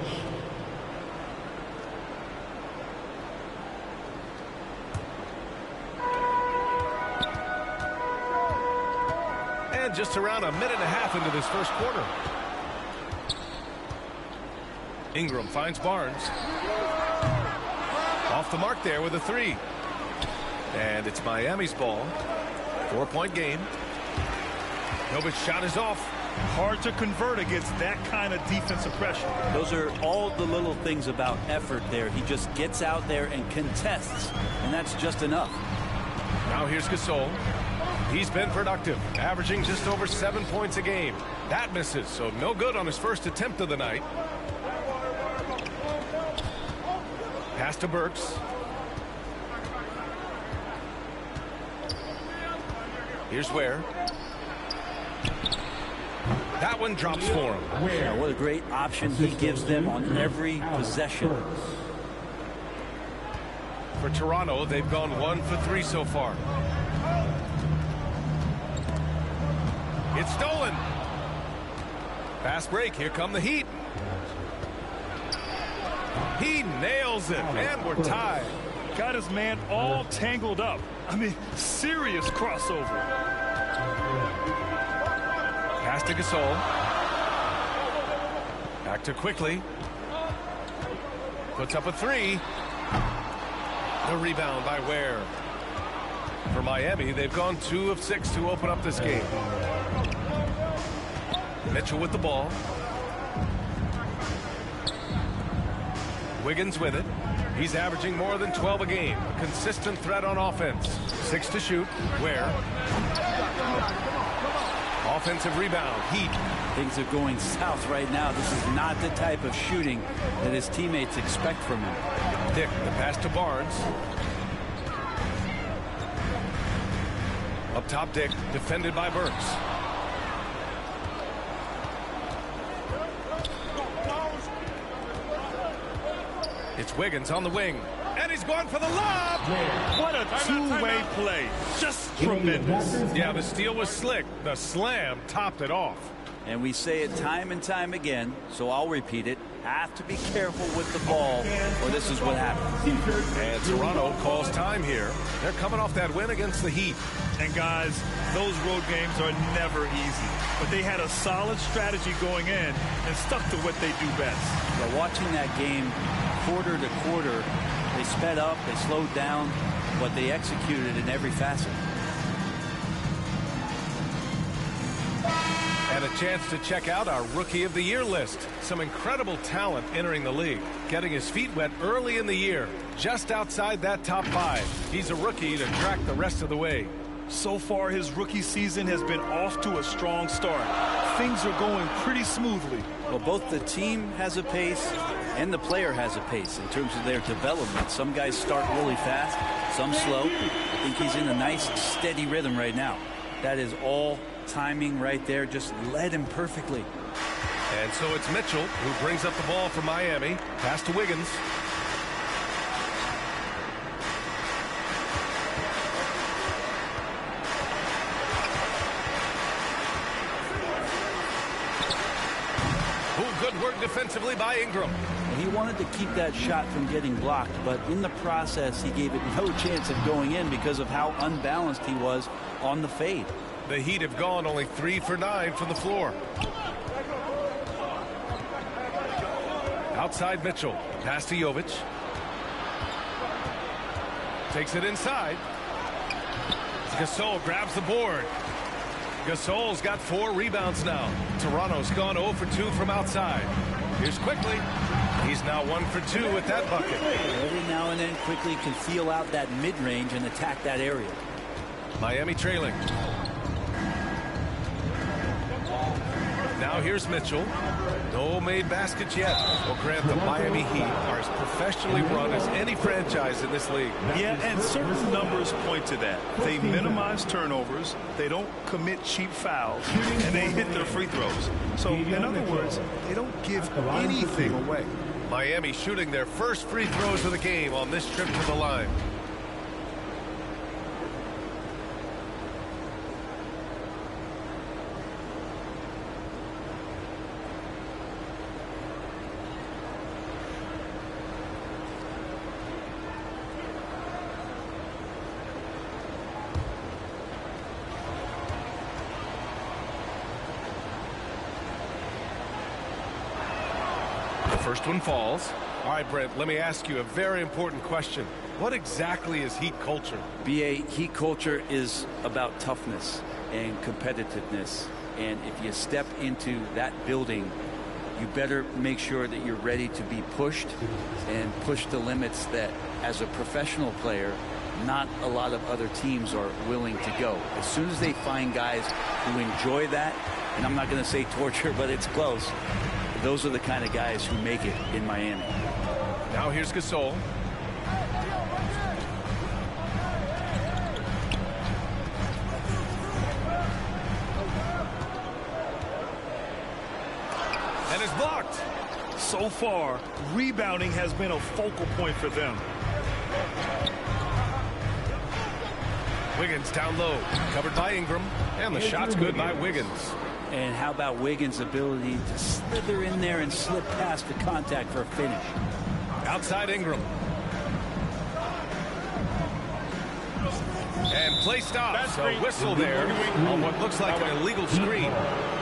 And just around a minute and a half into this first quarter. Ingram finds Barnes. Off the mark there with a 3. And it's Miami's ball. 4-point game. Jovic shot is off. Hard to convert against that kind of defensive pressure. Those are all the little things about effort there. He just gets out there and contests, and that's just enough. Now here's Gasol. He's been productive, averaging just over 7 points a game. That misses, so no good on his first attempt of the night. Pass to Burks. Here's Ware. That one drops for him. Yeah, what a great option he gives them on every possession. For Toronto, they've gone 1 for 3 so far. It's stolen. Fast break. Here come the Heat. He nails it, and we're tied. Got his man all tangled up. I mean, serious crossover. Pass to Gasol. Back to quickly. Puts up a 3. The rebound by Ware. For Miami, they've gone 2 of 6 to open up this game. Mitchell with the ball. Wiggins with it. He's averaging more than 12 a game. A consistent threat on offense. 6 to shoot. Ware. Offensive rebound. Heat. Things are going south right now. This is not the type of shooting that his teammates expect from him. Dick, the pass to Barnes. Up top, Dick, defended by Burks. It's Wiggins on the wing. And he's going for the lob. What a two-way play. Just tremendous. Yeah, the steal was slick. The slam topped it off. And we say it time and time again, so I'll repeat it. Have to be careful with the ball, or this is what happens. And Toronto calls time here. They're coming off that win against the Heat. And guys, those road games are never easy. But they had a solid strategy going in and stuck to what they do best. But watching that game quarter to quarter, they sped up, they slowed down, but they executed in every facet. And a chance to check out our Rookie of the Year list. Some incredible talent entering the league. Getting his feet wet early in the year. Just outside that top 5. He's a rookie to track the rest of the way. So far, his rookie season has been off to a strong start. Things are going pretty smoothly. Well, both the team has a pace and the player has a pace in terms of their development. Some guys start really fast, some slow. I think he's in a nice, steady rhythm right now. That is all timing right there. Just led him perfectly. And so it's Mitchell who brings up the ball for Miami. Pass to Wiggins. Good work defensively by Ingram. Well, he wanted to keep that shot from getting blocked, but in the process, he gave it no chance of going in because of how unbalanced he was on the fade. The Heat have gone only 3 for 9 from the floor. Outside Mitchell. Pass to Jovic. Takes it inside. Gasol grabs the board. Gasol's got 4 rebounds now. Toronto's gone 0 for 2 from outside. Here's Quickly. He's now 1 for 2 with that bucket. Every now and then Quickly can feel out that mid-range and attack that area. Miami trailing. Now here's Mitchell. No made baskets yet. Well, Grant, the Miami Heat are as professionally run as any franchise in this league. Yeah, and certain numbers point to that. They minimize turnovers, they don't commit cheap fouls, and they hit their free throws. So, in other words, they don't give anything away. Miami shooting their first free throws of the game on this trip to the line. First one falls. All right, Brent, let me ask you a very important question. What exactly is Heat culture? BA, Heat culture is about toughness and competitiveness. And if you step into that building, you better make sure that you're ready to be pushed and push the limits that, as a professional player, not a lot of other teams are willing to go. As soon as they find guys who enjoy that, and I'm not going to say torture, but it's close, those are the kind of guys who make it in Miami. Now here's Gasol. And it's blocked. So far, rebounding has been a focal point for them. Wiggins down low, covered by Ingram, and the shot's good by Wiggins. And how about Wiggins' ability to slither in there and slip past the contact for a finish? Outside Ingram. And play stops. A whistle there on what looks like an illegal screen.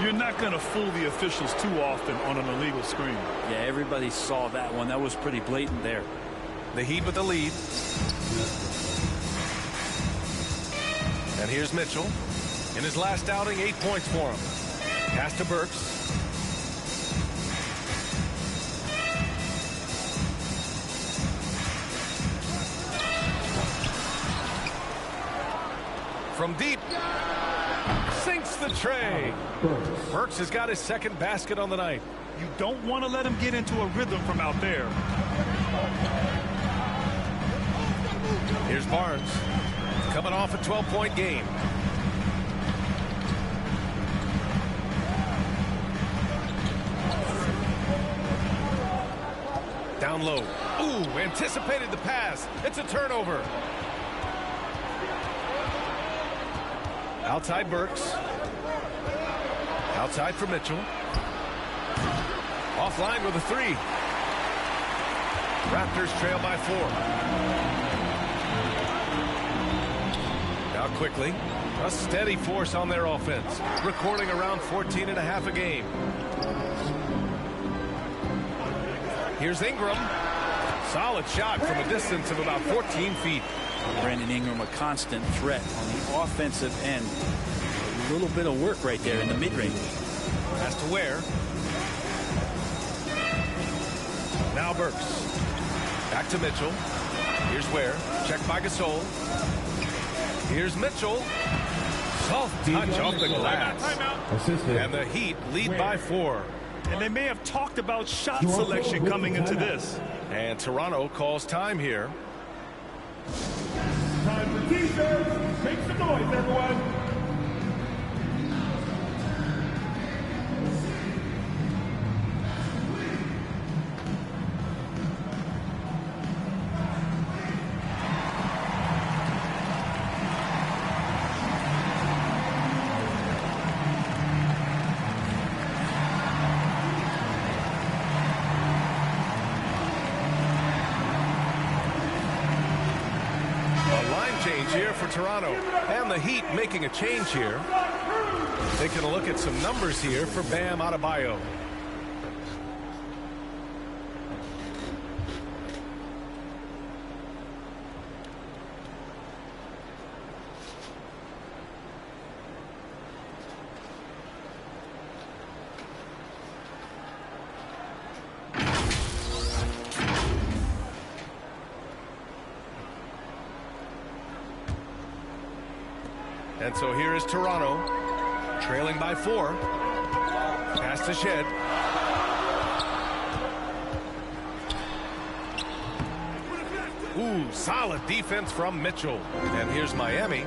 You're not going to fool the officials too often on an illegal screen. Yeah, everybody saw that one. That was pretty blatant there. The Heat with the lead. And here's Mitchell. In his last outing, 8 points for him. Pass to Burks. From deep. Sinks the tray. Burks has got his second basket on the night. You don't want to let him get into a rhythm from out there. Here's Barnes. Coming off a 12-point game. Down low. Ooh, anticipated the pass. It's a turnover. Outside Burks. Outside for Mitchell. Offline with a 3. Raptors trail by 4. Now quickly. A steady force on their offense. Recording around 14.5 a game. Here's Ingram. Solid shot from a distance of about 14 feet. Brandon Ingram, a constant threat on the offensive end. A little bit of work right there in the mid-range. Pass to Ware. Now Burks. Back to Mitchell. Here's Ware. Checked by Gasol. Here's Mitchell. Soft touch off the glass. And the Heat lead by 4. And they may have talked about shot selection coming into this. And Toronto calls time here. Time for t-shirts. Make some noise, everyone. Here for Toronto, and the Heat making a change here. Taking a look at some numbers here for Bam Adebayo. And so here is Toronto, trailing by 4. Pass to Shed. Ooh, solid defense from Mitchell. And here's Miami.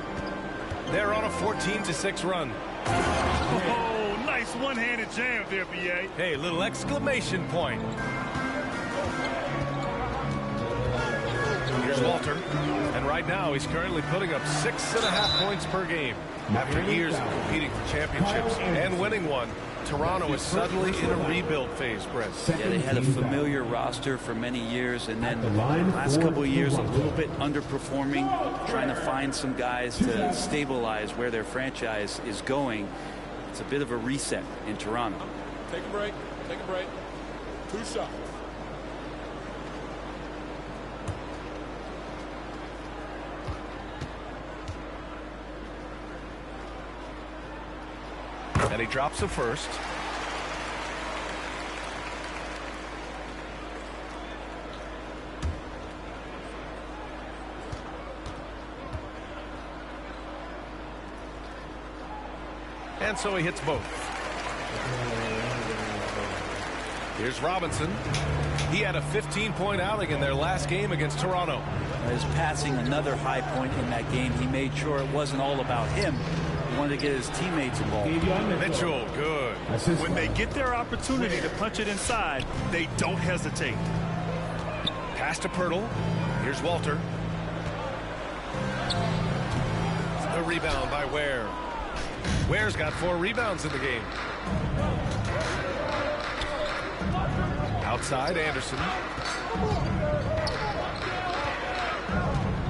They're on a 14-6 run. Oh, nice one-handed jam there, B.A. Hey, little exclamation point. Here's Walter. And right now, he's currently putting up 6.5 points per game. After years of competing for championships and winning one, Toronto is suddenly in a rebuild phase, Brent. Yeah, they had a familiar roster for many years, and then the last couple of years a little bit underperforming, trying to find some guys to stabilize where their franchise is going. It's a bit of a reset in Toronto. Take a break. Take a break. 2 shots. And he drops the first. And so he hits both. Here's Robinson. He had a 15-point outing in their last game against Toronto. His passing, another high point in that game. He made sure it wasn't all about him. He wanted to get his teammates involved. Mitchell, good. When they get their opportunity to punch it inside, they don't hesitate. Pass to Pirtle. Here's Walter. The rebound by Ware. Ware's got 4 rebounds in the game. Outside, Anderson.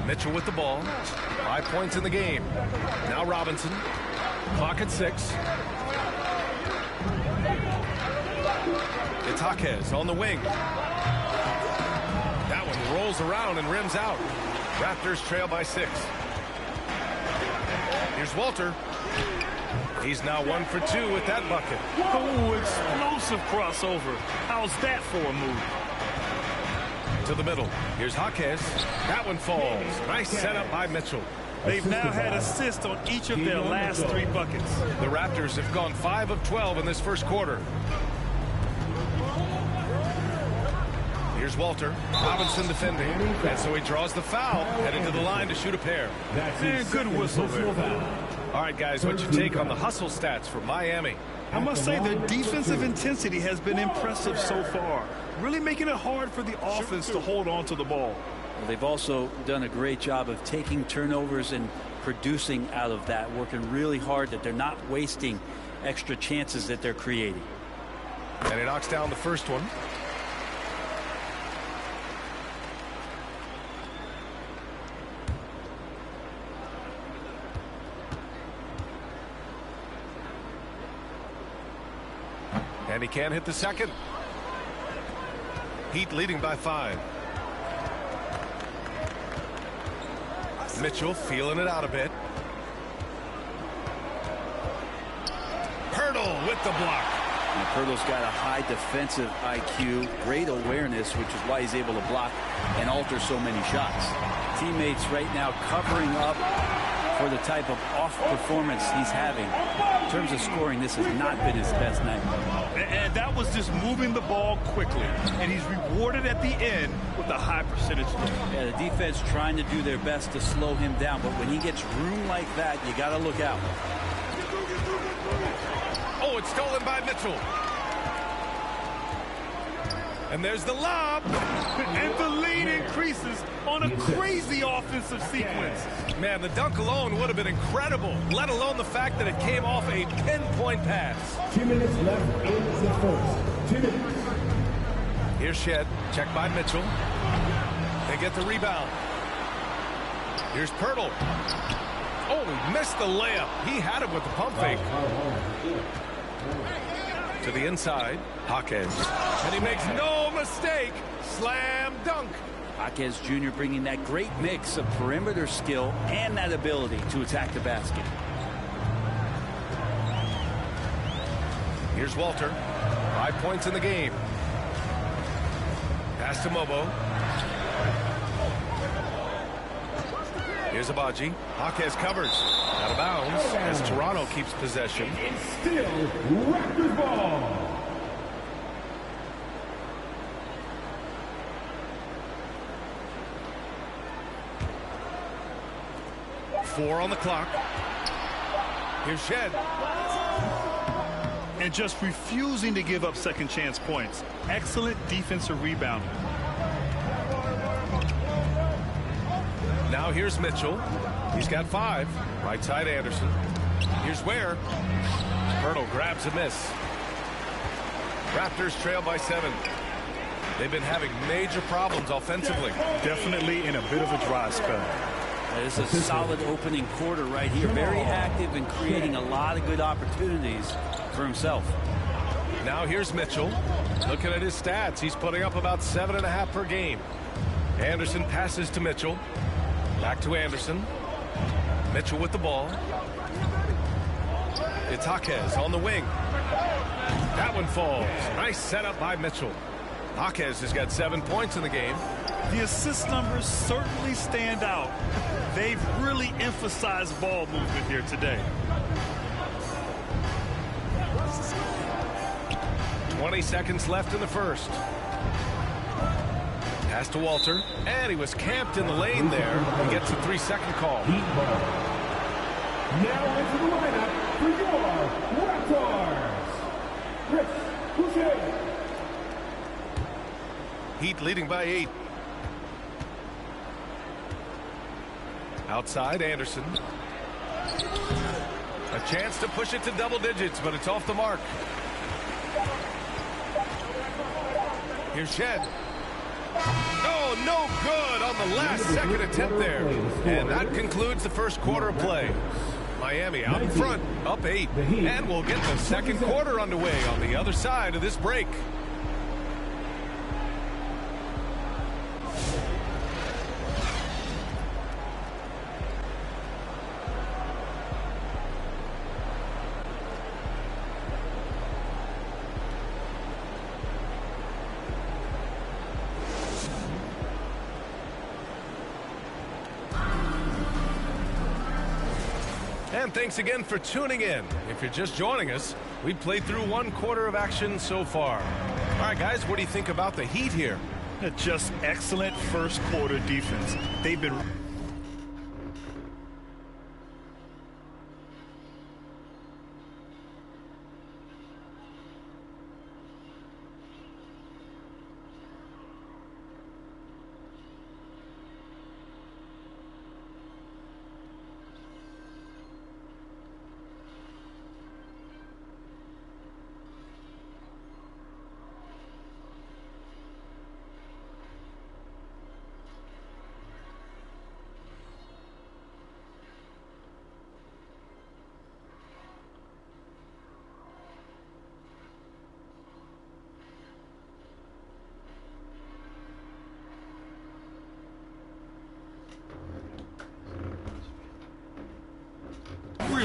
Mitchell with the ball. 5 points in the game. Now Robinson. Clock at 6. It's Jaquez on the wing. That one rolls around and rims out. Raptors trail by 6. Here's Walter. He's now 1 for 2 with that bucket. Oh, explosive crossover. How's that for a move? To the middle. Here's Jaquez. That one falls. Nice setup by Mitchell. They've now had assists on each of their last 3 buckets. The Raptors have gone 5 of 12 in this first quarter. Here's Walter. Robinson defending. And so he draws the foul. Headed to the line to shoot a pair. And good whistle there. All right, guys, what's your take on the hustle stats for Miami? I must say their defensive intensity has been impressive so far. Really making it hard for the offense to hold on to the ball. Well, they've also done a great job of taking turnovers and producing out of that, working really hard that they're not wasting extra chances that they're creating. And he knocks down the first one. And he can't hit the second. Heat leading by 5. Mitchell feeling it out a bit. Pirtle with the block. And Pirtle's got a high defensive IQ, great awareness, which is why he's able to block and alter so many shots. Teammates right now covering up for the type of off performance he's having. In terms of scoring, this has not been his best night. And that was just moving the ball quickly. And he's rewarded at the end with a high percentage. Yeah, the defense trying to do their best to slow him down, but when he gets room like that, you got to look out. Oh, it's stolen by Mitchell. And there's the lob. And the lead increases on a crazy offensive sequence. Man, the dunk alone would have been incredible, let alone the fact that it came off a pinpoint pass. 2 minutes left in the first. 2 minutes. Here's Shed, checked by Mitchell. They get the rebound. Here's Pirtle. Oh, he missed the layup. He had it with the pump fake. To the inside, Jaquez. And he makes no mistake. Slam dunk. Jaquez Jr. bringing that great mix of perimeter skill and that ability to attack the basket. Here's Walter. 5 points in the game. Pass to Mobo. Here's Abaji. Jaquez covers. Out of bounds as Toronto keeps possession. It's still Raptors ball. Four on the clock. Here's Shed. And just refusing to give up second chance points. Excellent defensive rebounding. Now here's Mitchell. He's got 5. Right side Anderson. Here's Ware. Pirtle grabs a miss. Raptors trail by 7. They've been having major problems offensively. Definitely in a bit of a dry spell. This is a solid opening quarter right here. Very active and creating a lot of good opportunities for himself. Now here's Mitchell. Looking at his stats, he's putting up about 7.5 per game. Anderson passes to Mitchell. Back to Anderson. Mitchell with the ball. It's Jaquez on the wing. That one falls. Nice setup by Mitchell. Jaquez has got 7 points in the game. The assist numbers certainly stand out. They've really emphasized ball movement here today. 20 seconds left in the first. Pass to Walter, and he was camped in the lane there. He gets a 3-second call. Now into the lineup for your Raptors. Chris Boucher. Heat leading by 8. Outside, Anderson. A chance to push it to double digits, but it's off the mark. Here's Shed. Oh, no good on the last second attempt there. And that concludes the first quarter of play. Miami out in front, up 8. And we'll get the second quarter underway on the other side of this break. And thanks again for tuning in. If you're just joining us, we've played through 1 quarter of action so far. All right, guys, what do you think about the Heat here? Just excellent first quarter defense. They've been...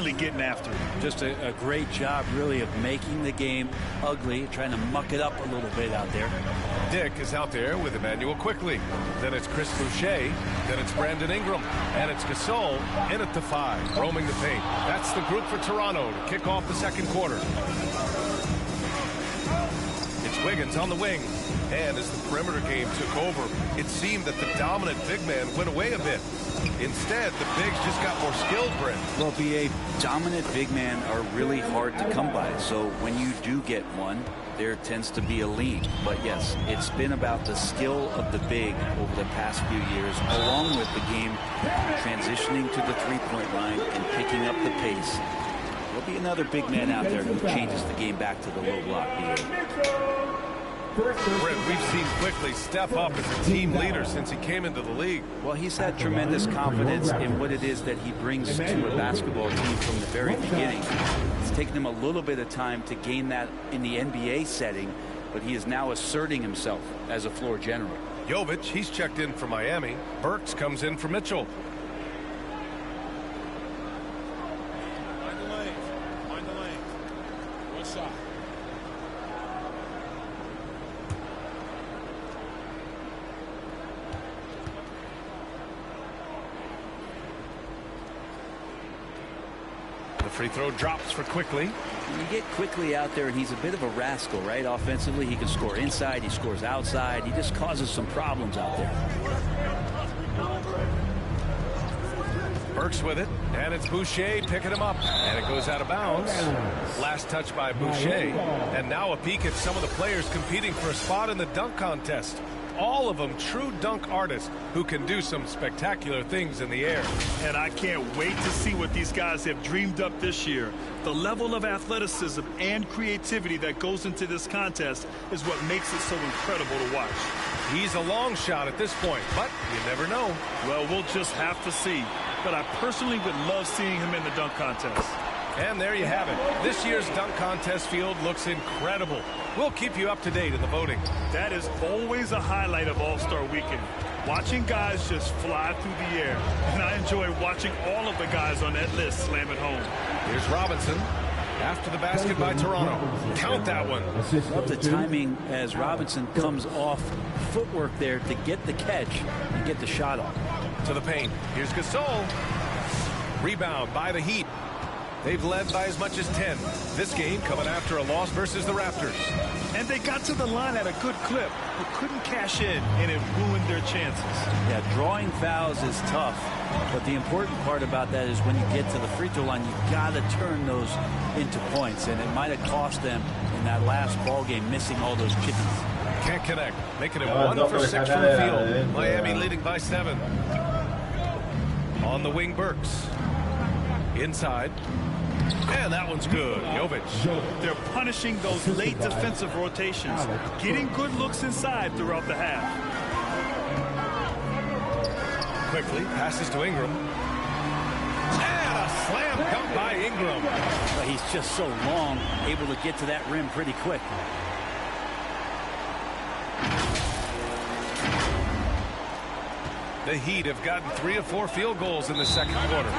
really getting after it. Just a great job, really, of making the game ugly, trying to muck it up a little bit out there. Dick is out there with Emmanuel quickly. Then it's Chris Boucher. Then it's Brandon Ingram. And it's Gasol in at the 5, roaming the paint. That's the group for Toronto to kick off the second quarter. It's Wiggins on the wing. And as the perimeter game took over, it seemed that the dominant big man went away a bit. Instead, the bigs just got more skilled, Brent. Well, BA, dominant big men are really hard to come by. So when you do get one, there tends to be a lean. But yes, it's been about the skill of the big over the past few years, along with the game transitioning to the three-point line and picking up the pace. There'll be another big man out there who changes the game back to the low block, BA. Brent, we've seen Quickly step up as a team leader since he came into the league. Well, he's had tremendous confidence in what it is that he brings to a basketball team from the very beginning. It's taken him a little bit of time to gain that in the NBA setting, but he is now asserting himself as a floor general. Jovic, he's checked in for Miami. Burks comes in for Mitchell. Mind the lane. Mind the lane. One shot. Free throw drops for Quickly. You get Quickly out there, and he's a bit of a rascal, right? Offensively, he can score inside, he scores outside. He just causes some problems out there. Burks with it, and it's Boucher picking him up, and it goes out of bounds. Last touch by Boucher, and now a peek at some of the players competing for a spot in the dunk contest. All of them true dunk artists who can do some spectacular things in the air. And I can't wait to see what these guys have dreamed up this year. The level of athleticism and creativity that goes into this contest is what makes it so incredible to watch. He's a long shot at this point, but you never know. Well, we'll just have to see. But I personally would love seeing him in the dunk contest. And there you have it. This year's dunk contest field looks incredible. We'll keep you up to date in the voting. That is always a highlight of All-Star Weekend. Watching guys just fly through the air. And I enjoy watching all of the guys on that list slam it home. Here's Robinson. After the basket by Toronto. Count that one. Love the timing as Robinson comes off footwork there to get the catch and get the shot off. To the paint. Here's Gasol. Rebound by the Heat. They've led by as much as 10. This game coming after a loss versus the Raptors. And they got to the line at a good clip, but couldn't cash in, and it ruined their chances. Yeah, drawing fouls is tough, but the important part about that is when you get to the free throw line, you got to turn those into points, and it might have cost them in that last ball game, missing all those chippies. Can't connect, making it 1 for 6 from the field. Miami leading by 7. On the wing, Burks. Inside. And that one's good. Jovic. They're punishing those late defensive rotations, getting good looks inside throughout the half. Quickly passes to Ingram. And a slam dunk by Ingram. But he's just so long, able to get to that rim pretty quick. The Heat have gotten 3 of 4 field goals in the second quarter.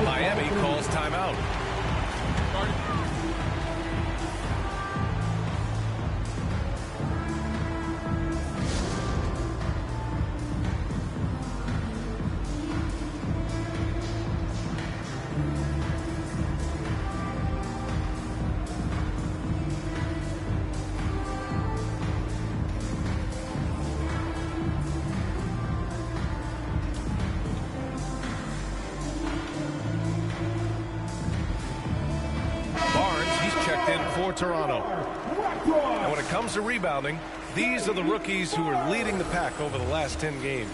Miami calls timeout. Toronto. And when it comes to rebounding, these are the rookies who are leading the pack over the last 10 games.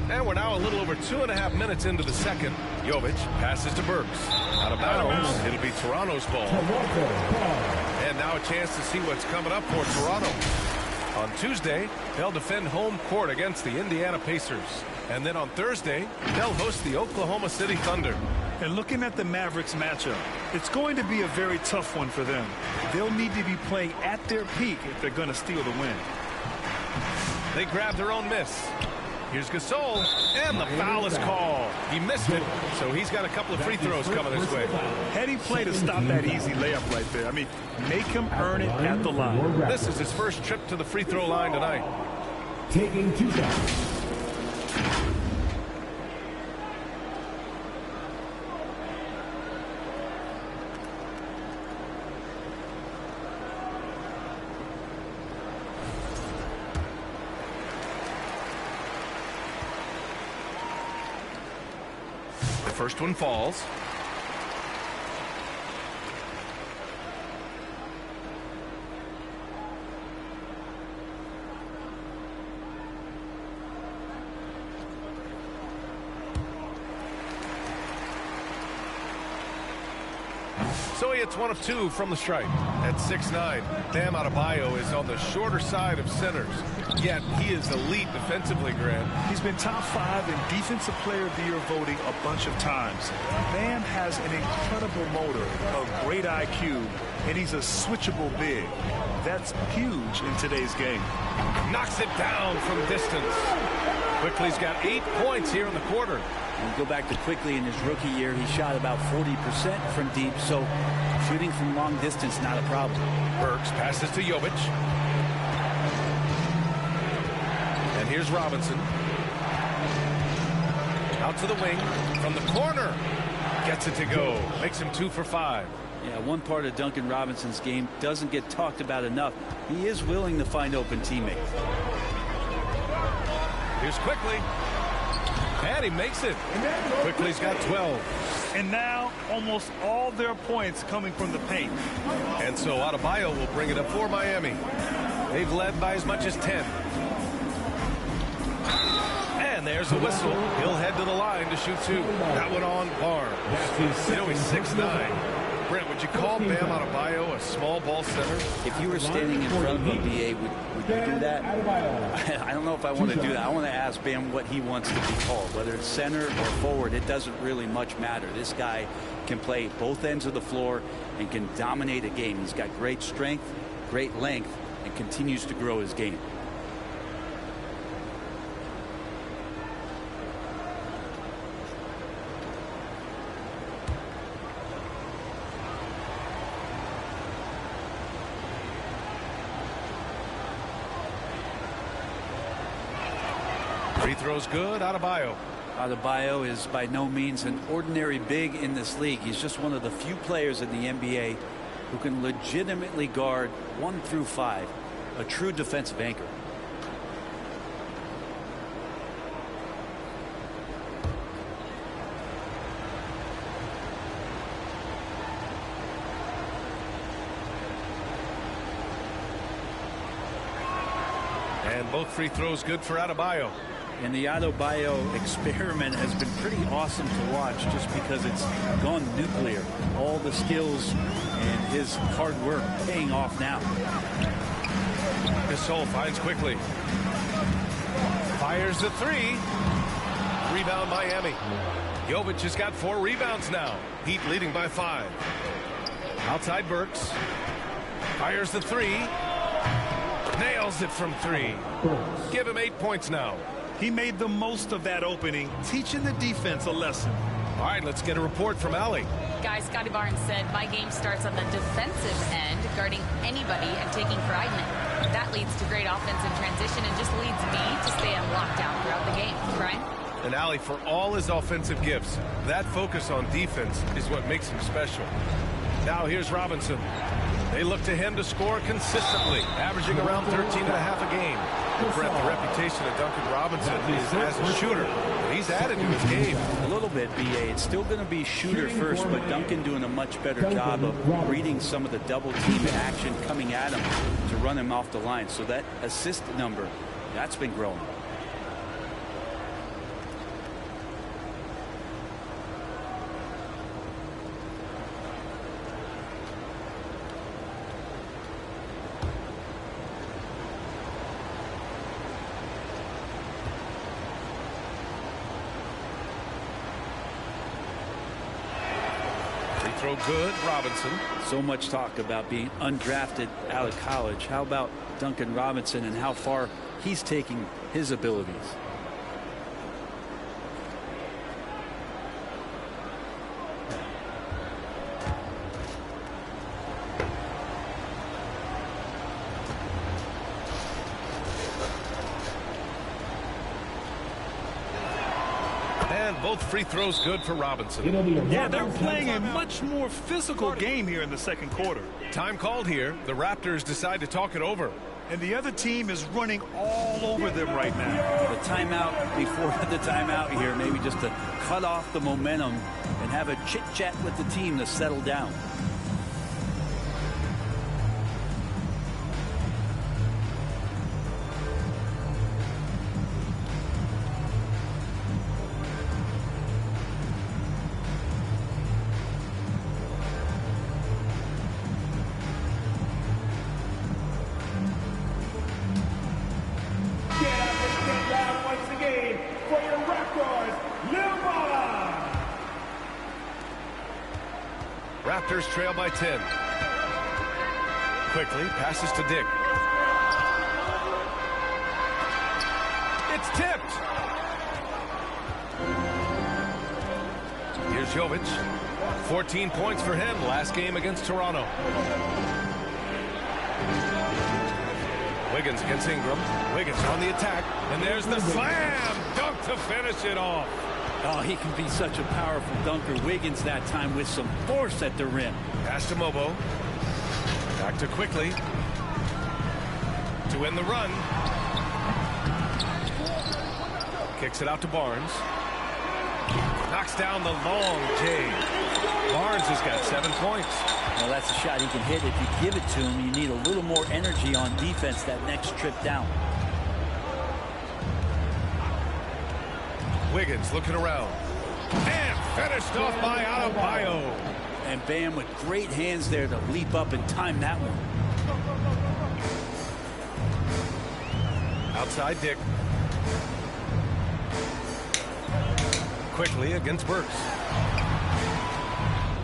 And we're now a little over 2.5 minutes into the second. Jovic passes to Burks. Out of bounds. It'll be Toronto's ball. And now a chance to see what's coming up for Toronto. On Tuesday, they'll defend home court against the Indiana Pacers. And then on Thursday, they'll host the Oklahoma City Thunder. And looking at the Mavericks matchup, it's going to be a very tough one for them. They'll need to be playing at their peak if they're going to steal the win. They grab their own miss. Here's Gasol, and the foul is called. He missed it, so he's got a couple of free throws coming his way. Heady play to stop that easy layup right there. I mean, make him earn it at the line. This is his first trip to the free throw line tonight. Taking 2 shots. First one falls. So he hits 1 of 2 from the stripe. At 6'9", Bam Adebayo is on the shorter side of centers. Yet he is elite defensively, Grant. He's been top 5 in Defensive Player of the Year voting a bunch of times. Bam has an incredible motor, a great IQ, and he's a switchable big. That's huge in today's game. Knocks it down from distance. Quickly's got 8 points here in the quarter. And go back to Quickly in his rookie year, he shot about 40% from deep, so shooting from long distance, not a problem. Burks passes to Jovic. And here's Robinson. Out to the wing. From the corner. Gets it to go. Makes him 2 for 5. Yeah, one part of Duncan Robinson's game doesn't get talked about enough. He is willing to find open teammates. Here's Quickly. And he makes it. Quickly's got 12. And now almost all their points coming from the paint. And so Adebayo will bring it up for Miami. They've led by as much as 10. And there's a whistle. He'll head to the line to shoot 2. That one on Barnes. You know, he's 6'9". Brent, would you call Bam Adebayo a small ball center? If you were standing in front of me, BA, would you do that? I don't know if I want to do that. I want to ask Bam what he wants to be called. Whether it's center or forward, it doesn't really much matter. This guy can play both ends of the floor and can dominate a game. He's got great strength, great length, and continues to grow his game. Free throw's good. Adebayo. Adebayo is by no means an ordinary big in this league. He's just one of the few players in the NBA who can legitimately guard 1 through 5. A true defensive anchor. And both free throws good for Adebayo. And the Adebayo experiment has been pretty awesome to watch just because it's gone nuclear. All the skills and his hard work paying off now. Gasol finds Quickly. Fires the 3. Rebound Miami. Jovic has got 4 rebounds now. Heat leading by 5. Outside Burks. Fires the 3. Nails it from 3. Give him 8 points now. He made the most of that opening, teaching the defense a lesson. All right, let's get a report from Allie. Guys, Scotty Barnes said, my game starts on the defensive end, guarding anybody and taking pride in it. That leads to great offense in transition and just leads me to stay on lockdown throughout the game. Brian? And Allie, for all his offensive gifts, that focus on defense is what makes him special. Now here's Robinson. They look to him to score consistently, averaging around 13.5 a game. Brett, the reputation of Duncan Robinson is as a shooter. He's added to his game. A little bit, BA. It's still going to be shooter first, but Duncan doing a much better job of reading some of the double team action coming at him to run him off the line. So that assist number, that's been growing. throw good, Robinson. So much talk about being undrafted out of college. How about Duncan Robinson and how far he's taking his abilities? Both free throws good for Robinson. Yeah, they're playing a much more physical game here in the second quarter. Time called here. The Raptors decide to talk it over. And the other team is running all over them right now. The timeout before the timeout here, maybe just to cut off the momentum and have a chit-chat with the team to settle down. Raptors trail by 10. Quickly passes to Dick. It's tipped. Here's Jovic. 14 points for him last game against Toronto. Wiggins against Ingram. Wiggins on the attack. And there's the slam dunk to finish it off. Oh, he can be such a powerful dunker. Wiggins that time with some force at the rim. Pass to Mobo. Back to Quickly. To win the run. Kicks it out to Barnes. Knocks down the long J. Barnes has got 7 points. Well, that's a shot he can hit. If you give it to him, you need a little more energy on defense that next trip down. Wiggins looking around. And finished off by Adebayo. And Bam with great hands there to leap up and time that one. Outside Dick. Quickly against Burks.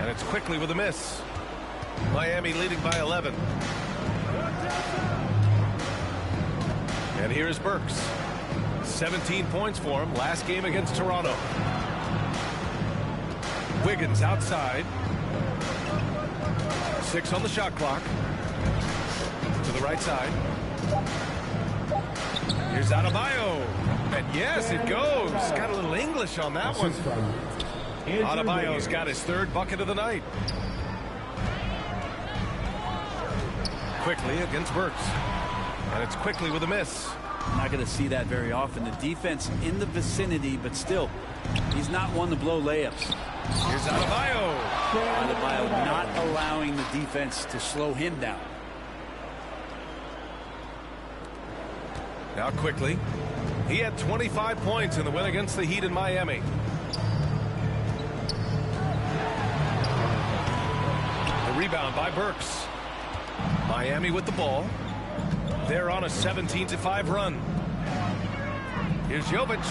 And it's Quickly with a miss. Miami leading by 11. And here's Burks. 17 points for him last game against Toronto. Wiggins outside. 6 on the shot clock. To the right side. Here's Adebayo. And yes, it goes. Got a little English on that one. Adebayo's got his 3rd bucket of the night. Quickly against Burks. And it's Quickly with a miss. Not going to see that very often. The defense in the vicinity, but still, he's not one to blow layups. Here's Adebayo. Adebayo not allowing the defense to slow him down. Now Quickly. He had 25 points in the win against the Heat in Miami. The rebound by Burks. Miami with the ball. They're on a 17-5 run. Here's Jovic.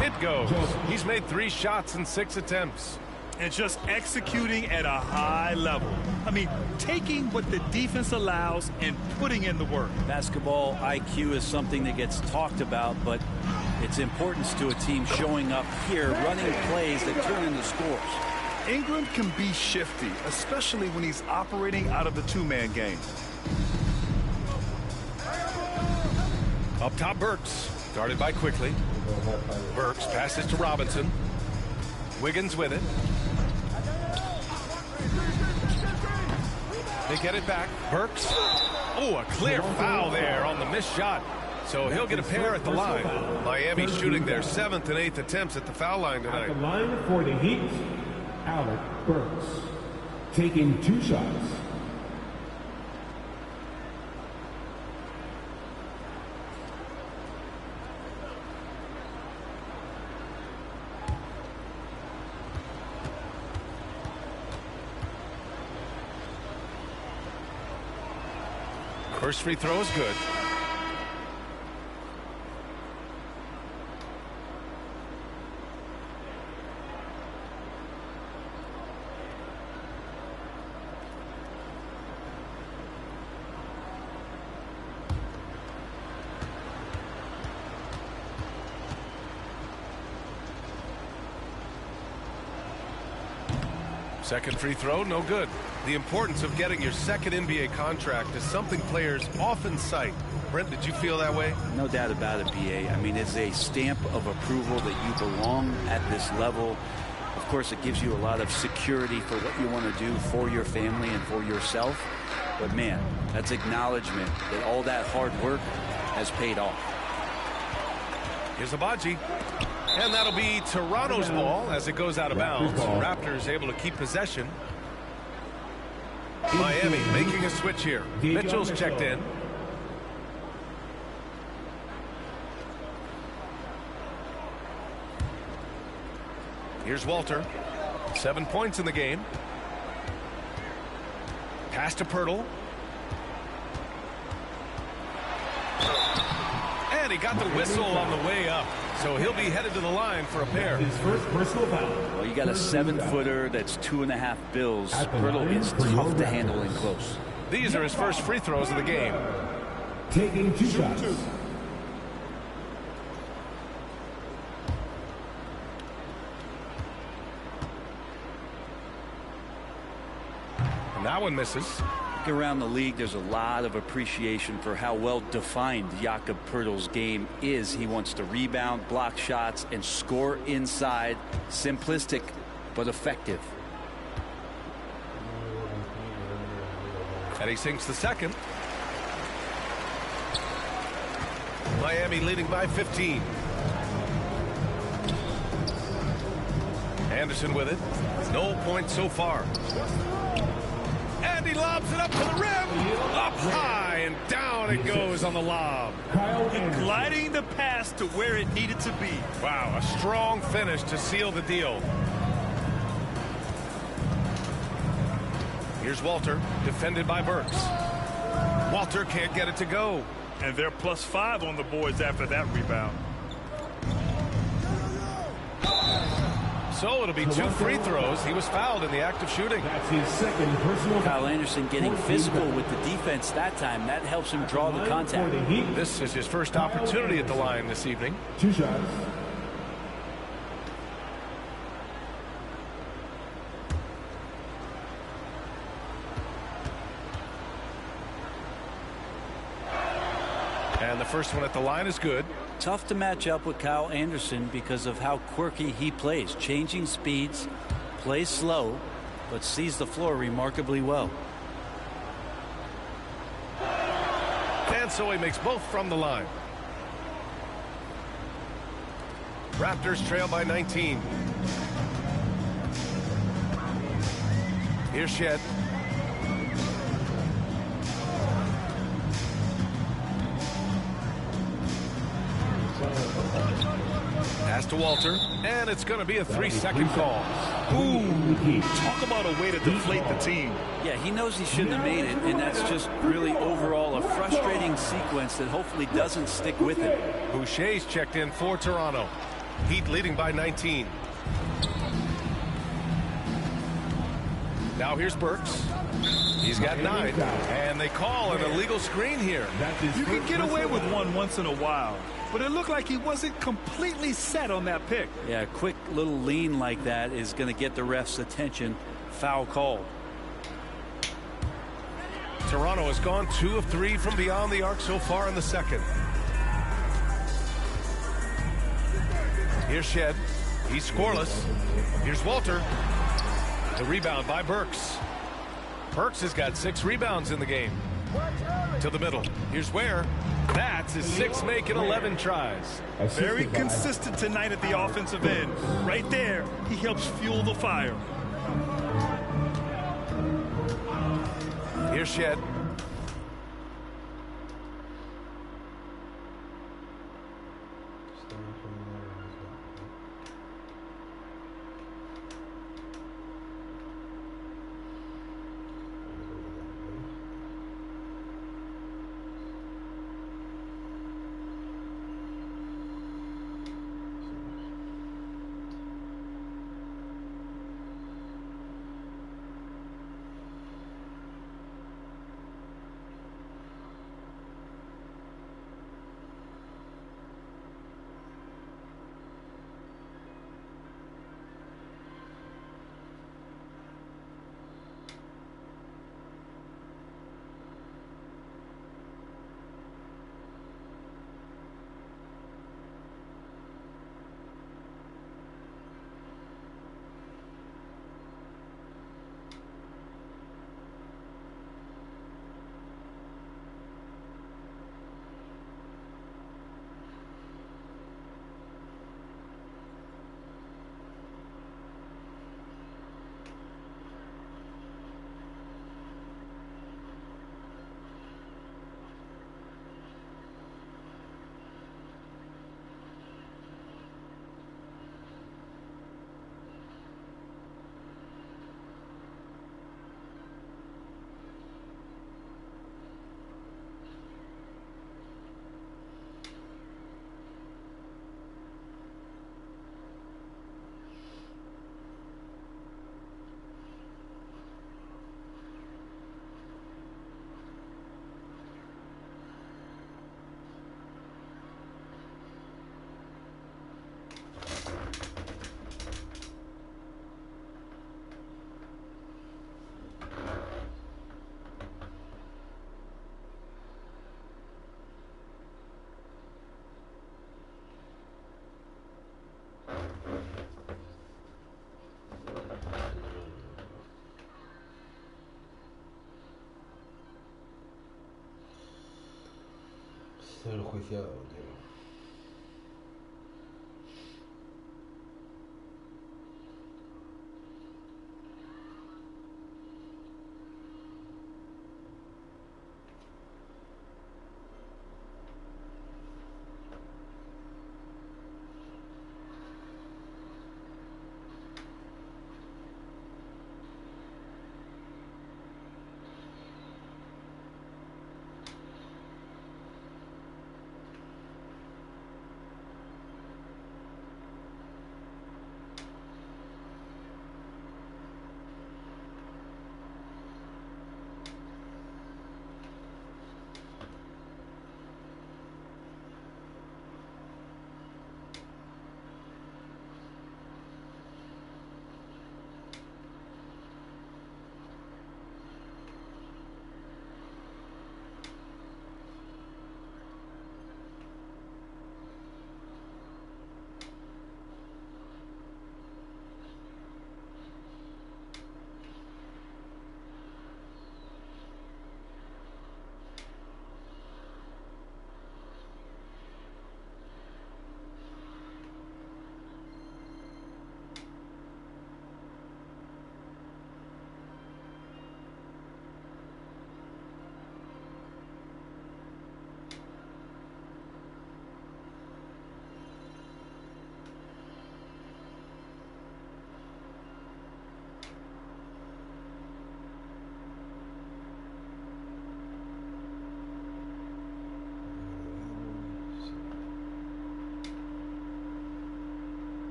It goes. He's made 3 shots in 6 attempts. And just executing at a high level. I mean, taking what the defense allows and putting in the work. Basketball IQ is something that gets talked about, but its importance to a team showing up here, running plays that turn into scores. Ingram can be shifty, especially when he's operating out of the 2-man game. Up top, Burks. Guarded by Quickly. Burks passes to Robinson. Wiggins with it. They get it back. Burks. Oh, a clear foul there on the missed shot. So he'll get a pair at the line. Miami shooting their 7th and 8th attempts at the foul line tonight. At the line for the Heat, Alec Burks, taking 2 shots. First free throw is good. Second free throw, no good. The importance of getting your second NBA contract is something players often cite. Brent, did you feel that way? No doubt about it, BA. I mean, it's a stamp of approval that you belong at this level. Of course, it gives you a lot of security for what you want to do for your family and for yourself. But man, that's acknowledgement that all that hard work has paid off. Here's Abaji. And that'll be Toronto's ball as it goes out of bounds. Raptors able to keep possession. Miami making a switch here. Mitchell's checked in. Here's Walter. 7 points in the game. Pass to Pirtle. And he got the whistle on the way up. So he'll be headed to the line for a pair. His first personal foul. Well, you got a 7-footer that's 2.5 bills. Pirtle is tough to handle in close. These are his first free throws of the game. Taking 2 shots. And that one misses. Around the league, there's a lot of appreciation for how well defined Jakob Pirtle's game is. He wants to rebound, block shots, and score inside. Simplistic, but effective. And he sinks the second. Miami leading by 15. Anderson with it. No points so far. And he lobs it up to the rim. Up high and down it goes on the lob. Gliding the pass to where it needed to be. Wow, a strong finish to seal the deal. Here's Walter, defended by Burks. Walter can't get it to go. And they're +5 on the boards after that rebound. So it'll be 2 free throws. He was fouled in the act of shooting. That's his second personal foul. Kyle Anderson getting physical with the defense that time. That helps him draw the contact. This is his first opportunity at the line this evening. 2 shots. And the first one at the line is good. Tough to match up with Kyle Anderson because of how quirky he plays. Changing speeds, plays slow, but sees the floor remarkably well. And so he makes both from the line. Raptors trail by 19. Here's Shed. Pass to Walter, and it's going to be a 3-second call. Ooh, talk about a way to deflate the team. Yeah, he knows he shouldn't have made it, and that's just really overall a frustrating sequence that hopefully doesn't stick with him. Boucher's checked in for Toronto. Heat leading by 19. Now here's Burks. He's got 9, and they call an illegal screen here. You can get away with one once in a while, but it looked like he wasn't completely set on that pick. Yeah, a quick little lean like that is going to get the ref's attention. Foul called. Toronto has gone 2 of 3 from beyond the arc so far in the second. Here's Shed. He's scoreless. Here's Walter. The rebound by Burks. Burks has got 6 rebounds in the game. To the middle. Here's Ware. That's his 6th make in 11 tries. Very consistent tonight at the offensive end. Right there, he helps fuel the fire. Here's Shed. Ser juiciado, tío.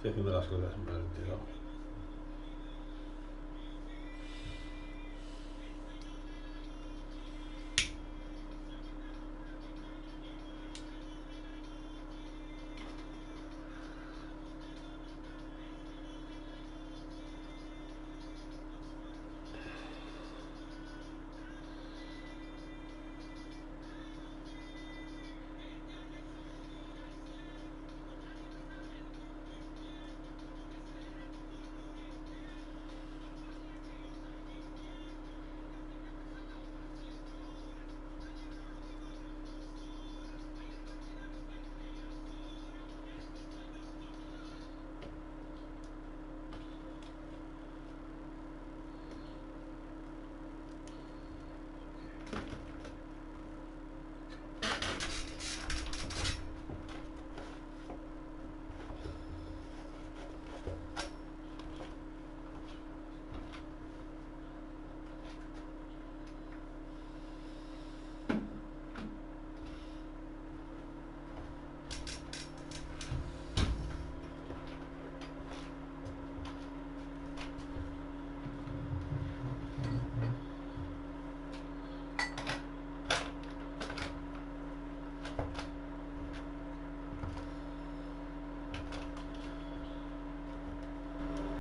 Estoy haciendo las cosas simplemente, ¿no?